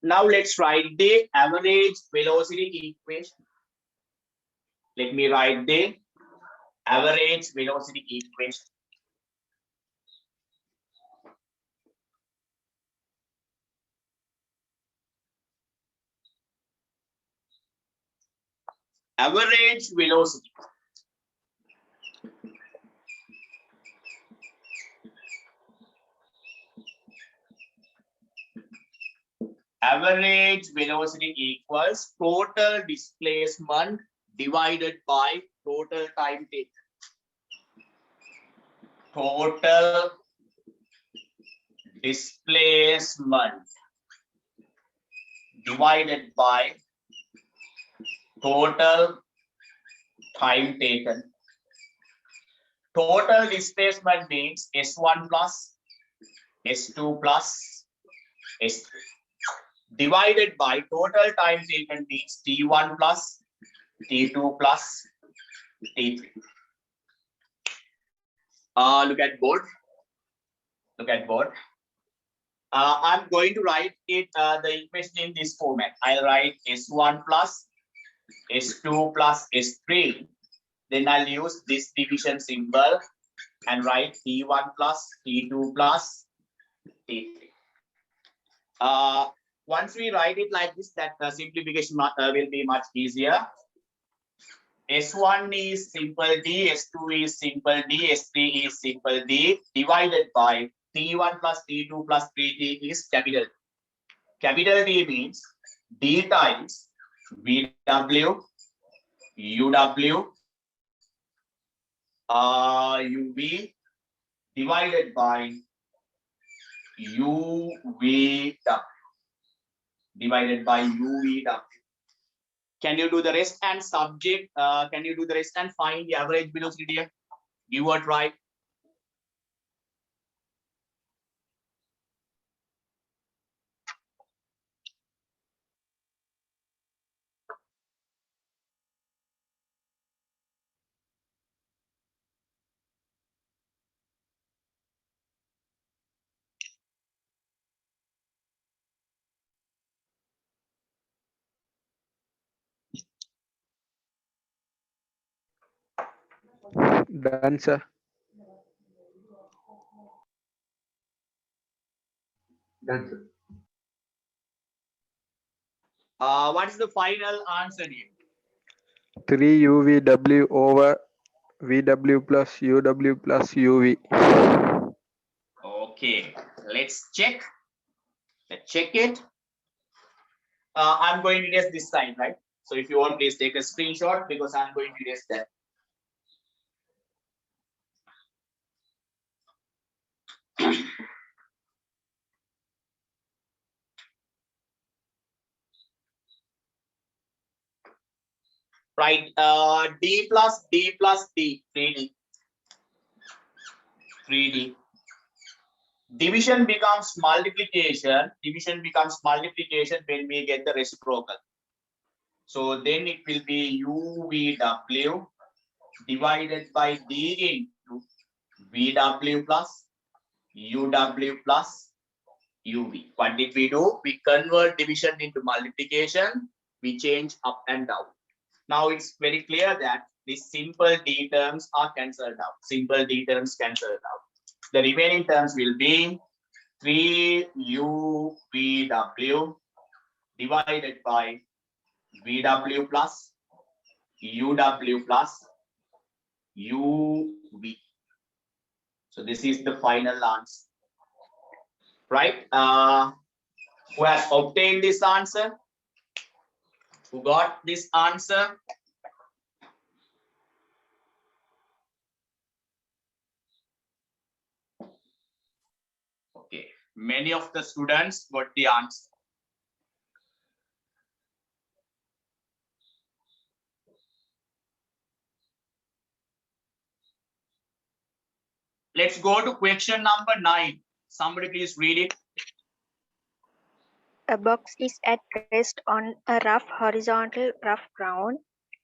Now let's write the average velocity equation. Let me write the average velocity equation. Average velocity. Average velocity equals total displacement divided by total time taken. Total displacement divided by total time taken. Total displacement means S1 plus, S2 plus, S3. Divided by total time taken means T1 plus, T2 plus, T3. Look at board. Look at board. I'm going to write it the equation in this format. I'll write S1 plus, S2 plus, S3. Then I'll use this division symbol and write T1 plus, T2 plus, T3. Once we write it like this, that simplification will be much easier. S1 is simple D, S2 is simple D, S3 is simple D, divided by T1 plus T2 plus T3 is capital D. Capital D means D times VW, UW, UV divided by UVW divided by UVW. Can you do the rest and subject? Can you do the rest and find the average velocity here? Give a try. Done, sir. That's it. What is the final answer here? 3 UVW over VW plus UW plus UV. Okay, let's check. Let's check it. I'm going to erase this sign, right? So if you want, please take a screenshot because I'm going to erase that. Right, D plus D plus D, 3D. 3D. Division becomes multiplication. Division becomes multiplication when we get the reciprocal. So then it will be UVW divided by D into VW plus UW plus UV. What did we do? We convert division into multiplication. We change up and down. Now it's very clear that these simple D terms are cancelled out. Simple D terms cancelled out. The remaining terms will be 3UVW divided by VW plus UW plus UV. So this is the final answer. Right? Who has obtained this answer? Who got this answer? Okay, many of the students got the answer. Let's go to question number 9. Somebody please read it. A box is at rest on a rough horizontal rough ground.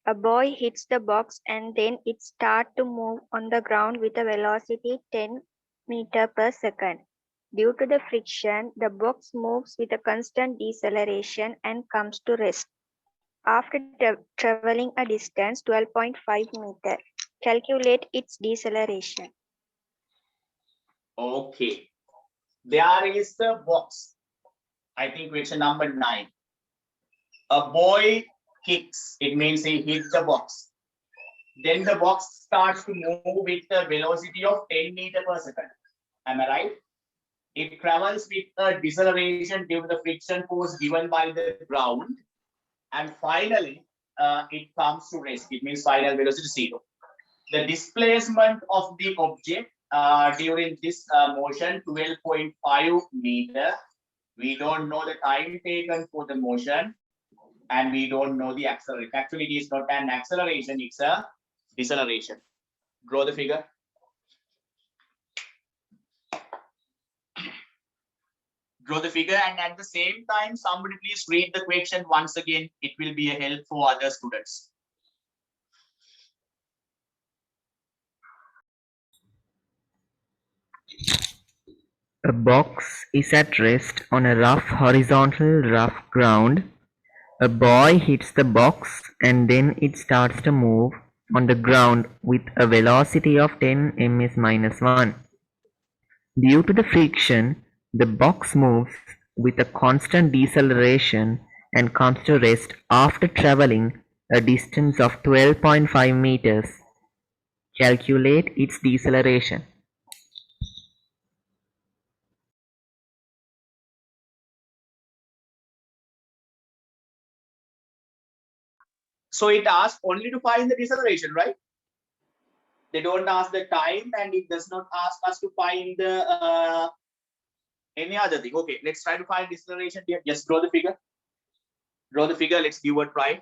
A boy hits the box and then it starts to move on the ground with a velocity 10 meter per second. Due to the friction, the box moves with a constant deceleration and comes to rest. After traveling a distance 12.5 meter, calculate its deceleration. Okay. There is the box. I think question number 9. A boy kicks. It means he hits the box. Then the box starts to move with a velocity of 10 meter per second. Am I right? It travels with a deceleration due to the friction force given by the ground. And finally, it comes to rest. It means final velocity 0. The displacement of the object during this motion 12.5 meter. We don't know the time taken for the motion, and we don't know the acceleration. Actually, it is not an acceleration, it's a deceleration. Draw the figure. Draw the figure, and at the same time, somebody please read the question once again. It will be a help for other students. A box is at rest on a rough horizontal rough ground. A boy hits the box and then it starts to move on the ground with a velocity of 10 ms-1. Due to the friction, the box moves with a constant deceleration and comes to rest after traveling a distance of 12.5 meters. Calculate its deceleration. So it asks only to find the deceleration, right? They don't ask the time, and it does not ask us to find the any other thing. Okay, let's try to find deceleration here. Just draw the figure. Draw the figure. Let's give a try.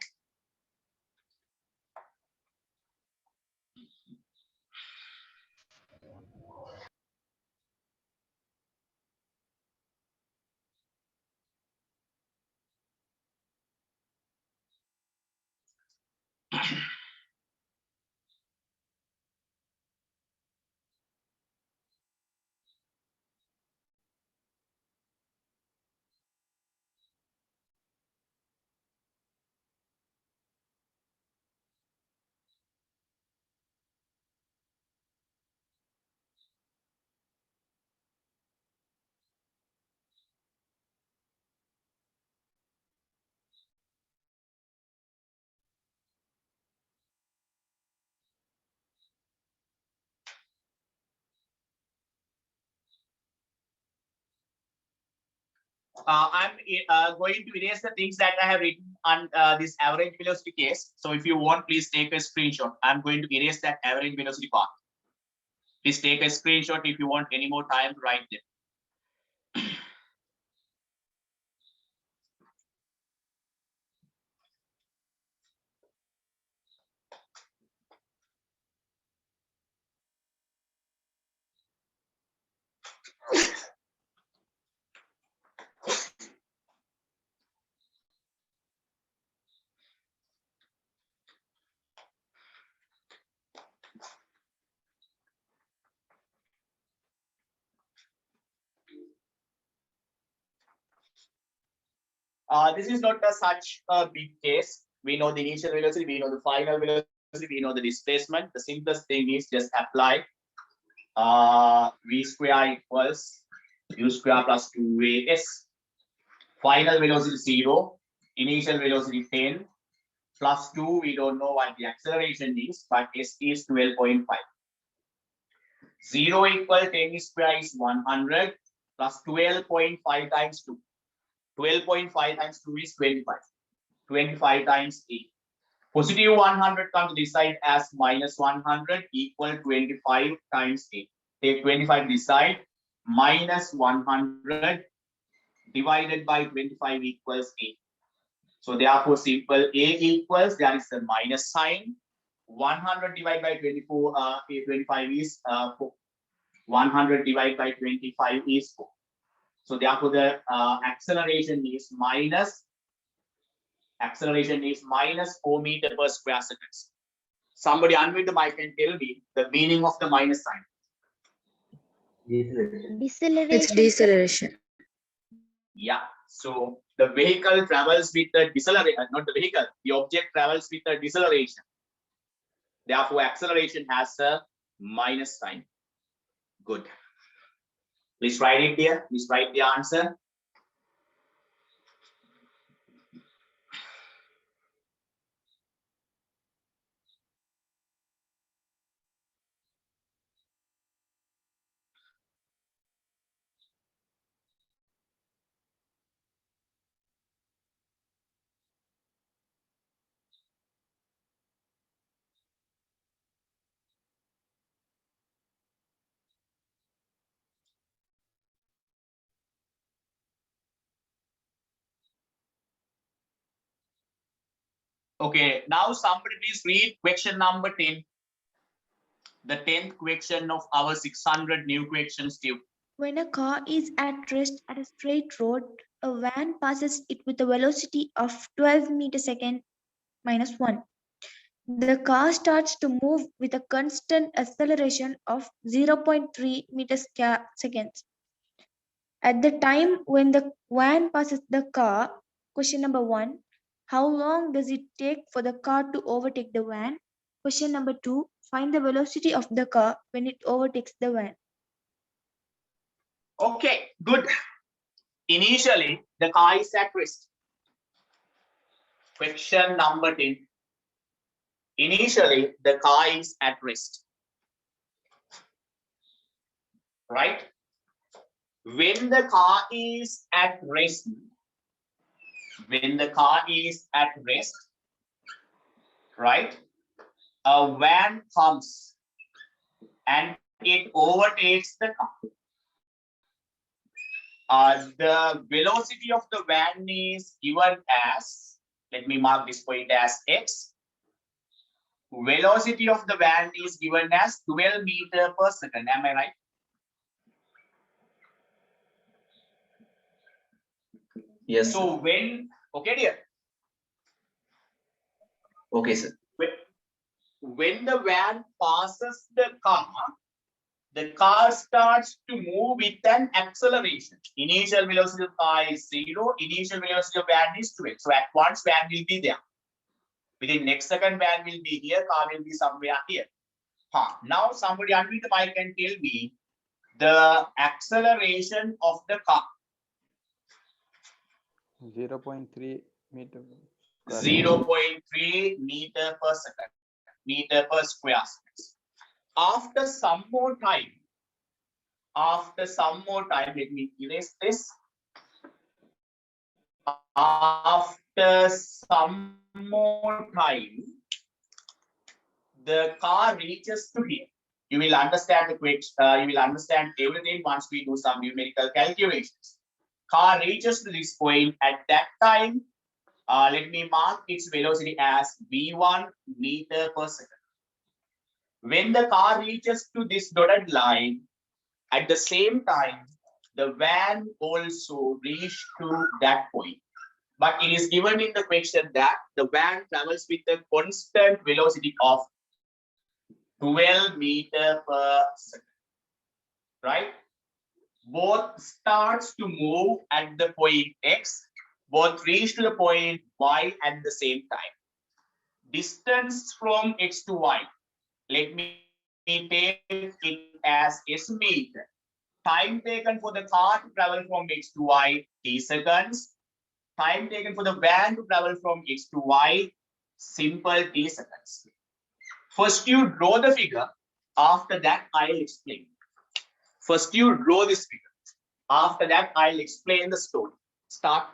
I'm going to erase the things that I have written on this average velocity case. So if you want, please take a screenshot. I'm going to erase that average velocity part. Please take a screenshot if you want any more time to write them. This is not such a big case. We know the initial velocity, we know the final velocity, we know the displacement. The simplest thing is just apply v square equals u square plus 2as. Final velocity 0, initial velocity 10, plus 2, we don't know what the acceleration is, but s is 12.5. 0 equal 10 square is 100, plus 12.5 times 2. 12.5 times 2 is 25. 25 times 8. Positive 100 comes this side as minus 100 equal 25 times 8. Take 25 this side, minus 100 divided by 25 equals 8. So therefore simple A equals, there is a minus sign. 100 divided by 25 is 4. 100 divided by 25 is 4. So therefore the acceleration is minus 4 meter per square seconds. Somebody unmute the mic and tell me the meaning of the minus sign. Deceleration. It's Deceleration. deceleration. Yeah. So the vehicle travels with the deceleration, not the vehicle. The object travels with the deceleration. Therefore, acceleration has a minus sign. Good. Please write it there. Please write the answer. Okay, now somebody please read question number 10. The 10th question of our 600 new questions too. When a car is at rest at a straight road, a van passes it with a velocity of 12 meters second minus 1. The car starts to move with a constant acceleration of 0.3 meters seconds. At the time when the van passes the car, question number 1, how long does it take for the car to overtake the van? Question number 2, find the velocity of the car when it overtakes the van. Okay, good. Initially, the car is at rest. Question number 10. Initially, the car is at rest. Right? When the car is at rest, right? A van comes and it overtakes the car. The velocity of the van is given as, let me mark this point as x. Velocity of the van is given as 12 meters per second. Am I right? Yes. So when, okay, dear. Okay, sir. When the van passes the car starts to move with an acceleration. Initial velocity of car is 0. Initial velocity of van is 12. So at once van will be there. Within next second van will be here. Car will be somewhere here. Now somebody unmute the mic and tell me the acceleration of the car. 0.3 meter. 0.3 meter per second. Meter per square seconds. After some more time, let me erase this. After some more time, the car reaches to here. You will understand the question. You will understand everything once we do some numerical calculations. Car reaches to this point. At that time, let me mark its velocity as v1 meter per second. When the car reaches to this dotted line, at the same time, the van also reached to that point. But it is given in the question that the van travels with a constant velocity of 12 meters per second. Right? Both starts to move at the point X, both reach to the point Y at the same time. Distance from X to Y. Let me take it as S meter. Time taken for the car to travel from X to Y, t seconds. Time taken for the van to travel from X to Y, simple t seconds. First you draw the figure, after that I'll explain. First you draw this figure, after that I'll explain the story. Start.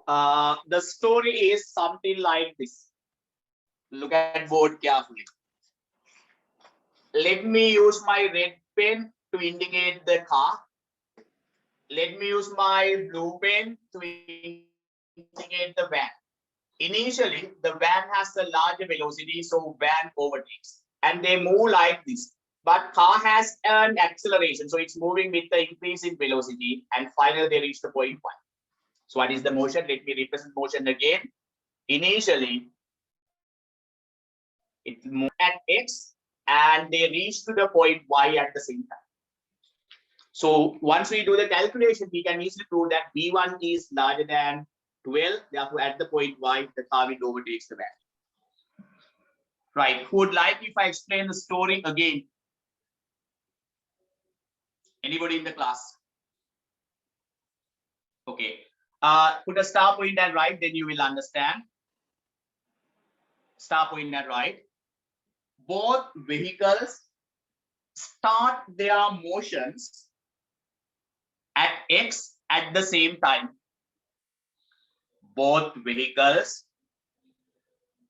The story is something like this. Look at board carefully. Let me use my red pen to indicate the car. Let me use my blue pen to indicate the van. Initially, the van has a larger velocity, so van overtakes. And they move like this. But car has an acceleration, so it's moving with the increase in velocity. And finally, they reach the point 1. So what is the motion? Let me represent motion again. Initially, it moved at x and they reach to the point y at the same time. So once we do the calculation, we can easily prove that v1 is larger than 12. Therefore, at the point y, the car will overtakes the van. Right. Who would like if I explain the story again? Anybody in the class? Okay. Put a star point and right, then you will understand. Star point and right. Both vehicles start their motions at x at the same time. Both vehicles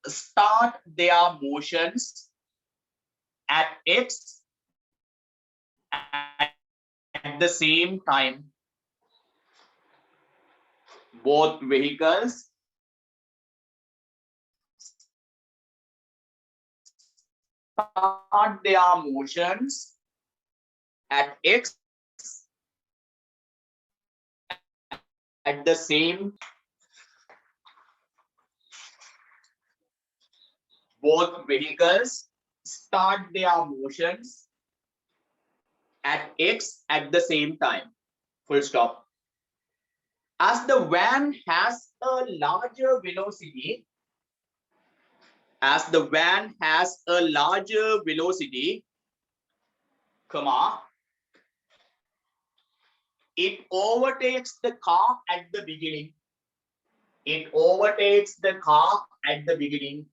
start their motions at x at the same time. Both vehicles start their motions at x at the same. Both vehicles start their motions at x at the same time. Full stop. As the van has a larger velocity, comma, it overtakes the car at the beginning. It overtakes the car at the beginning.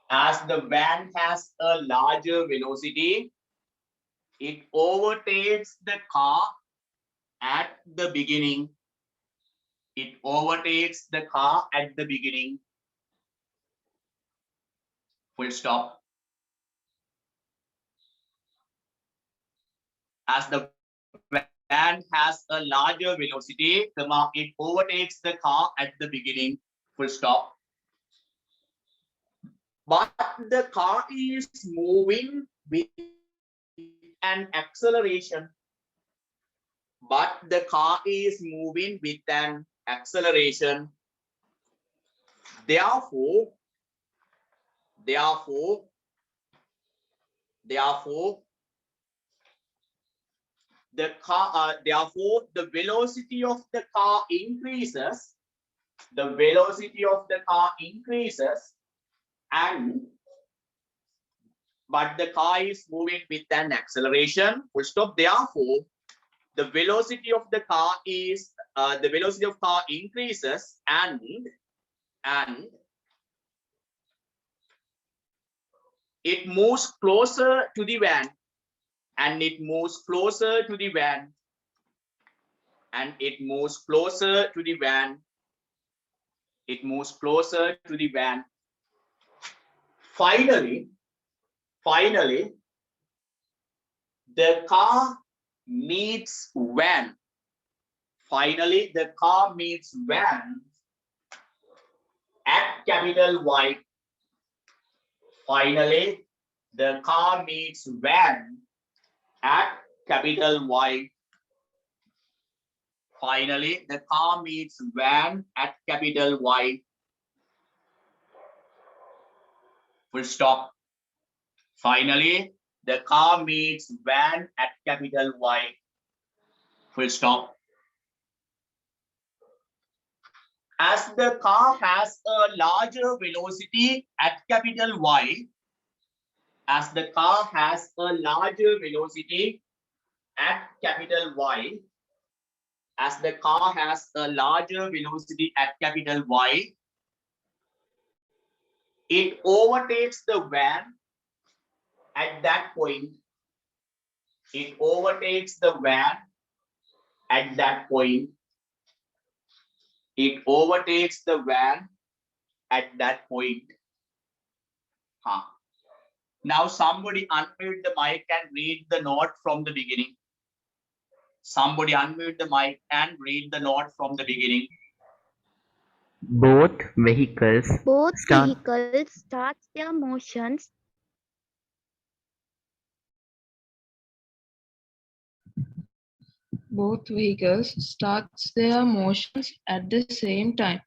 As the van has a larger velocity, it overtakes the car at the beginning. It overtakes the car at the beginning. Full stop. As the van has a larger velocity, comma, it overtakes the car at the beginning. Full stop. But the car is moving with an acceleration. But the car is moving with an acceleration. Therefore, the velocity of the car increases. The velocity of the car increases, but the car is moving with an acceleration. Full stop. Therefore, the velocity of the car is the velocity of car increases, and it moves closer to the van, and it moves closer to the van, and it moves closer to the van. It moves closer to the van. Finally, the car meets van. Finally, the car meets van at capital Y. Finally, the car meets van at capital Y. Finally, the car meets van at capital Y. Full stop. Finally, the car meets van at capital Y. Full stop. As the car has a larger velocity at capital Y, as the car has a larger velocity at capital Y, as the car has a larger velocity at capital Y, it overtakes the van at that point. It overtakes the van at that point. it overtakes the van at that point. Now somebody unmute the mic and read the note from the beginning. Somebody unmute the mic and read the note from the beginning. Both vehicles start start their motions Both vehicles starts their motions at the same time.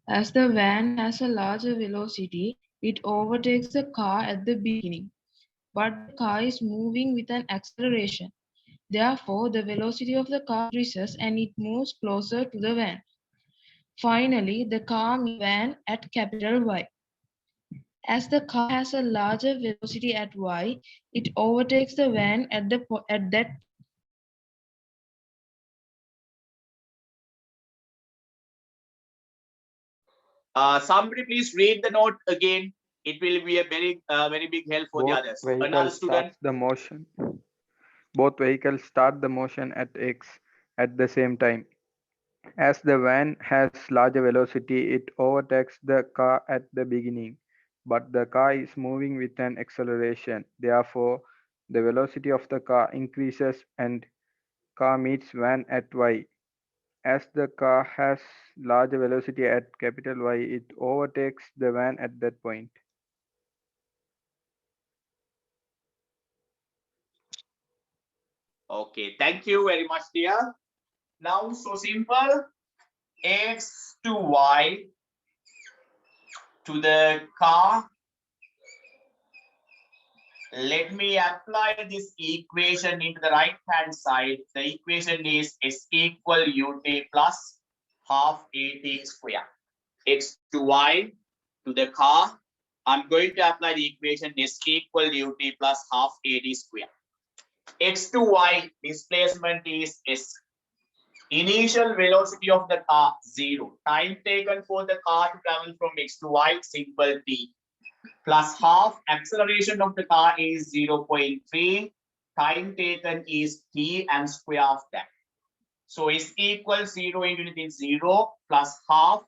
As the van has a larger velocity, it overtakes the car at the beginning. But the car is moving with an acceleration. Therefore, the velocity of the car increases and it moves closer to the van. Finally, the car meets the van at capital Y. As the car has a larger velocity at Y, it overtakes the van at that. Somebody please read the note again. It will be a very big help for the Both others. Another vehicles student. starts the motion. Both vehicles start the motion at X at the same time. As the van has larger velocity, it overtakes the car at the beginning, but the car is moving with an acceleration. Therefore, the velocity of the car increases and car meets van at Y. As the car has larger velocity at capital Y, it overtakes the van at that point. Okay, thank you very much, dear. Now, so simple. X to Y to the car. Let me apply this equation into the right hand side. The equation is S equal ut plus half at square. X to Y to the car. I'm going to apply the equation S equal ut plus half at square. X to Y displacement is S. Initial velocity of the car 0. Time taken for the car to travel from X to Y, simple t. Plus half acceleration of the car is 0.3. Time taken is t and square of that. So S equals 0 into anything 0 plus half.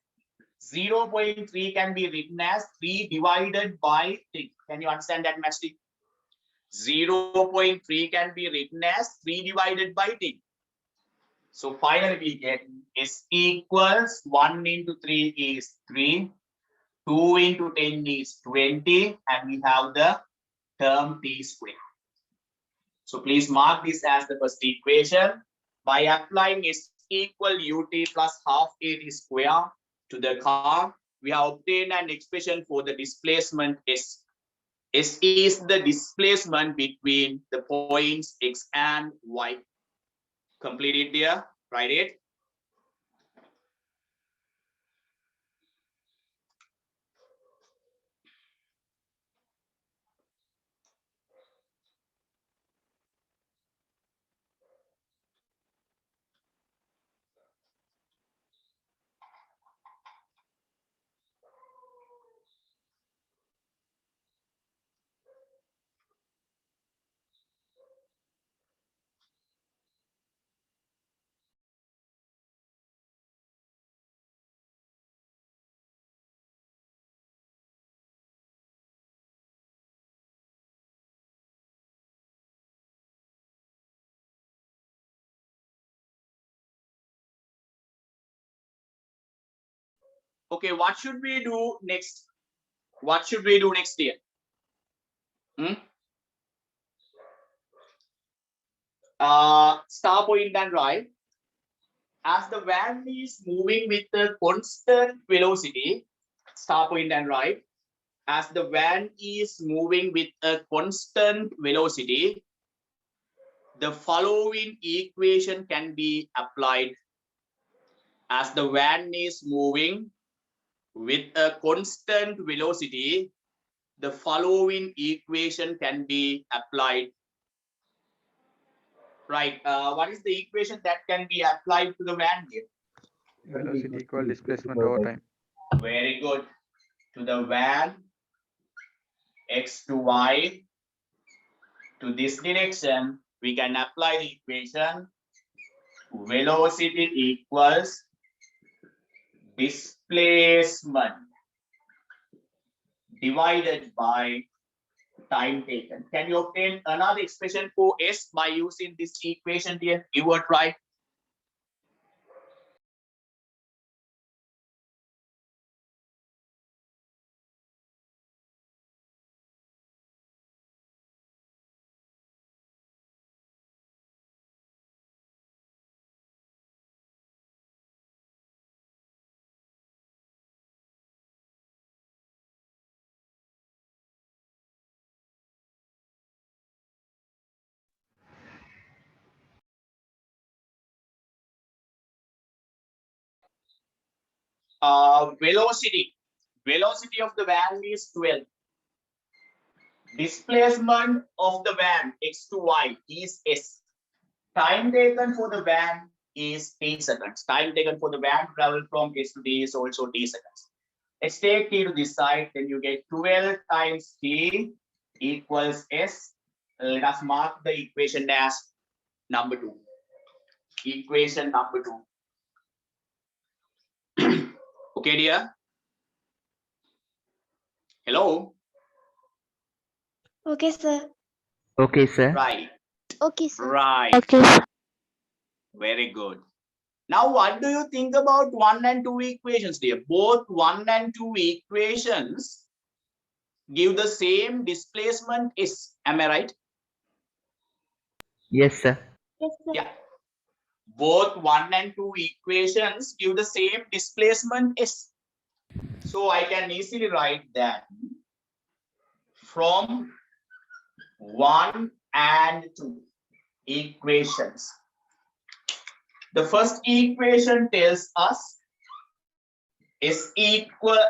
0.3 can be written as 3 divided by 3. Can you understand that, Master? 0.3 can be written as 3 divided by 10. So finally we get S equals 1 into 3 is 3, 2 into 10 is 20, and we have the term t square. So please mark this as the first equation. By applying S equal ut plus half at square to the car, we have obtained an expression for the displacement S. S is the displacement between the points X and Y. Complete it there, write it. Okay, what should we do next? What should we do next year? Star point and right. As the van is moving with a constant velocity, star point and right. As the van is moving with a constant velocity, the following equation can be applied. As the van is moving with a constant velocity, the following equation can be applied. Right. What is the equation that can be applied to the van here? Velocity equal displacement over time. Very good. To the van, X to Y, to this direction, we can apply the equation velocity equals displacement divided by time taken. Can you obtain another expression for S by using this equation here? You were right. Velocity of the van is 12. Displacement of the van x to y is S. Time taken for the van is t seconds. Time taken for the van to travel from S to t is also t seconds. Let's take t to this side, then you get 12 times t equals S. Let us mark the equation as number 2. Equation number 2. Okay, dear? Hello? Okay, sir. Okay, sir. Right. Okay, sir. Right. Okay, sir. Very good. Now, what do you think about 1 and 2 equations, dear? Both 1 and 2 equations give the same displacement S. Am I right? Yes, sir. Yes, sir. Yeah. Both 1 and 2 equations give the same displacement S. So I can easily write that from 1 and 2 equations. The first equation tells us S equals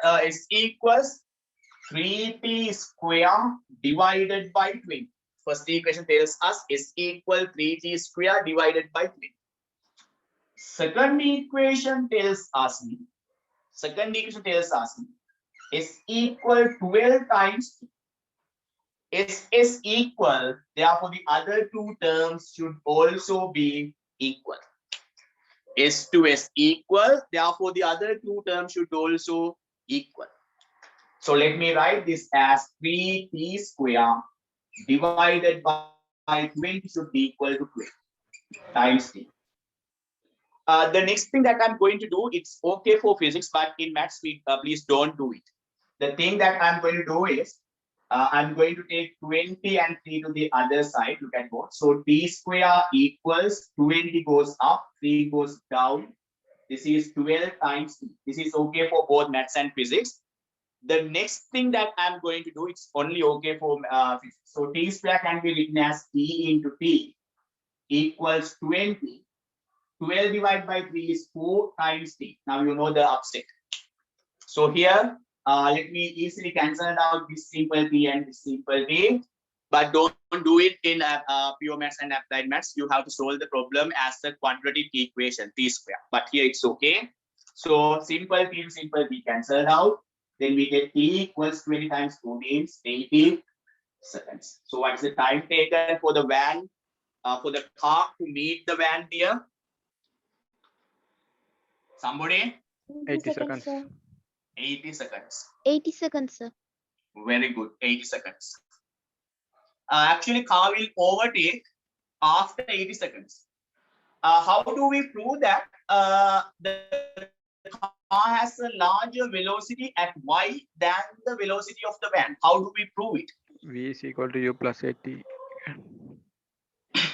3t square divided by 20. First equation tells us S equal 3t square divided by 20. Second equation tells us S equal 12 times t. S equal, therefore the other two terms should also be equal. S to S equal, therefore the other two terms should also equal. So let me write this as 3t square divided by 20 should be equal to 20 times t. The next thing that I'm going to do, it's okay for physics, but in maths, please don't do it. The thing that I'm going to do is, I'm going to take 20 and 3 to the other side. Look at both. So t square equals 20 goes up, 3 goes down. This is 12 times t. This is okay for both maths and physics. The next thing that I'm going to do, it's only okay for physics. So t square can be written as t into t equals 20. 12 divided by 3 is 4 times t. Now you know the upset. So here, let me easily cancel out this simple t and this simple t. But don't do it in pure maths and applied maths. You have to solve the problem as a quadratic equation, t square. But here it's okay. So simple t to simple t cancelled out. Then we get t equals 20 times 2 means 80 seconds. So what's the time taken for the van, for the car to meet the van here? Somebody? 80 seconds. Sir. 80 seconds. 80 seconds, sir. Very good. 80 seconds. Actually, car will overtake after 80 seconds. How do we prove that the car has a larger velocity at y than the velocity of the van? How do we prove it? V is equal to U plus 80.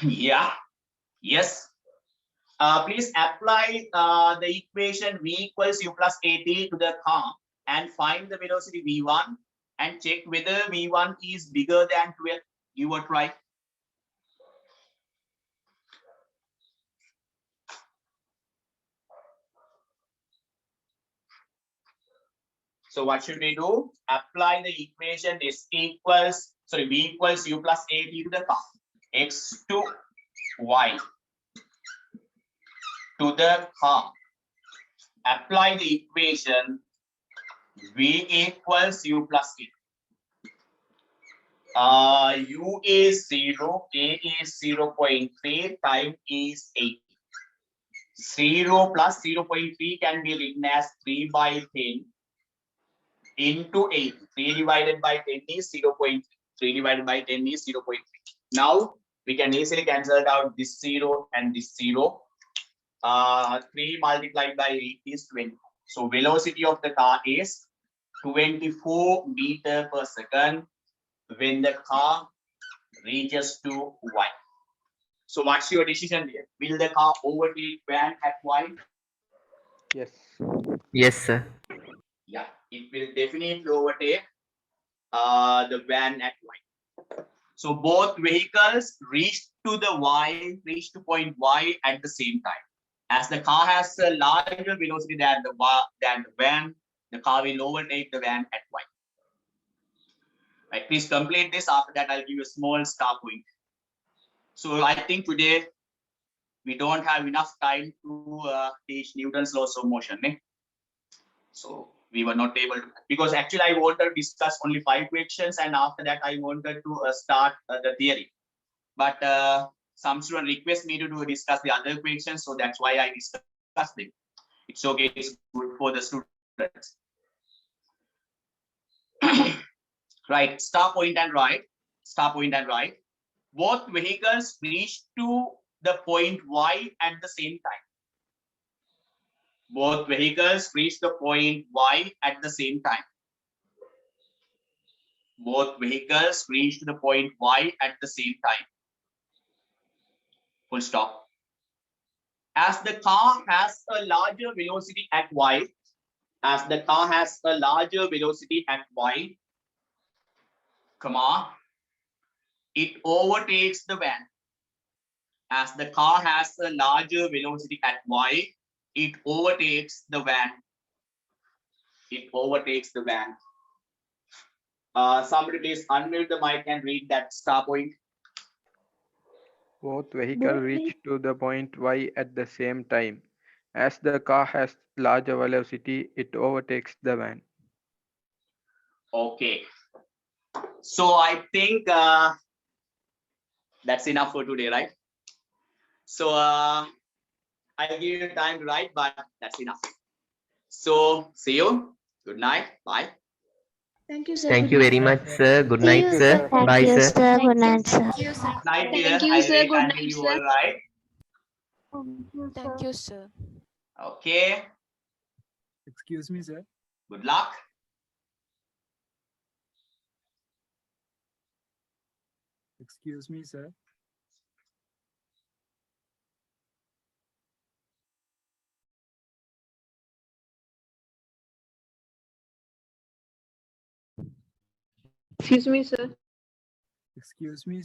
Yeah. Yes. Please apply the equation v equals u plus 80 to the car and find the velocity v1 and check whether v1 is bigger than 12. You will try. So what should we do? Apply the equation v equals u plus 80 to the car. X to y to the car. Apply the equation v equals u plus 80. U is 0, A is 0.3, time is 80. 0 plus 0.3 can be written as 3 by 10 into 8. 3 divided by 10 is 0.3. 3 divided by 10 is 0.3. Now we can easily cancel out this 0 and this 0. 3 multiplied by 8 is 20. So velocity of the car is 24 meter per second when the car reaches to Y. So what's your decision here? Will the car overtake van at Y? Yes. Yes, sir. Yeah, it will definitely overtake the van at Y. So both vehicles reach to point Y at the same time. As the car has a larger velocity than the van, the car will overtake the van at Y. Right, please complete this. After that, I'll give you a small star point. So I think today we don't have enough time to teach Newton's laws of motion. So we were not able to, because actually I wanted to discuss only 5 questions, and after that I wanted to start the theory. But some student request me to discuss the other questions, so that's why I discussed them. It's okay, it's good for the students. Right, star point and right. Both vehicles reach to the point Y at the same time. Both vehicles reach the point Y at the same time. Both vehicles reach to the point Y at the same time. Full stop. As the car has a larger velocity at Y, comma, it overtakes the van. As the car has a larger velocity at Y, it overtakes the van. Somebody please unmute the mic and read that star point. Both vehicles reach to the point Y at the same time. As the car has larger velocity, it overtakes the van. Okay. So I think that's enough for today, right? So I'll give you time to write, but that's enough. So see you. Good night. Bye. Thank you, sir. Thank you very much, sir. Good See night, you, sir. sir. Bye, Thank you, sir. sir. Good night, sir. Night, dear. Thank you, I'll sir. wait Good until night, you sir. all write. Thank you, sir. Okay. Excuse me, sir. Good luck. Excuse me, sir. Excuse me, sir. Excuse me,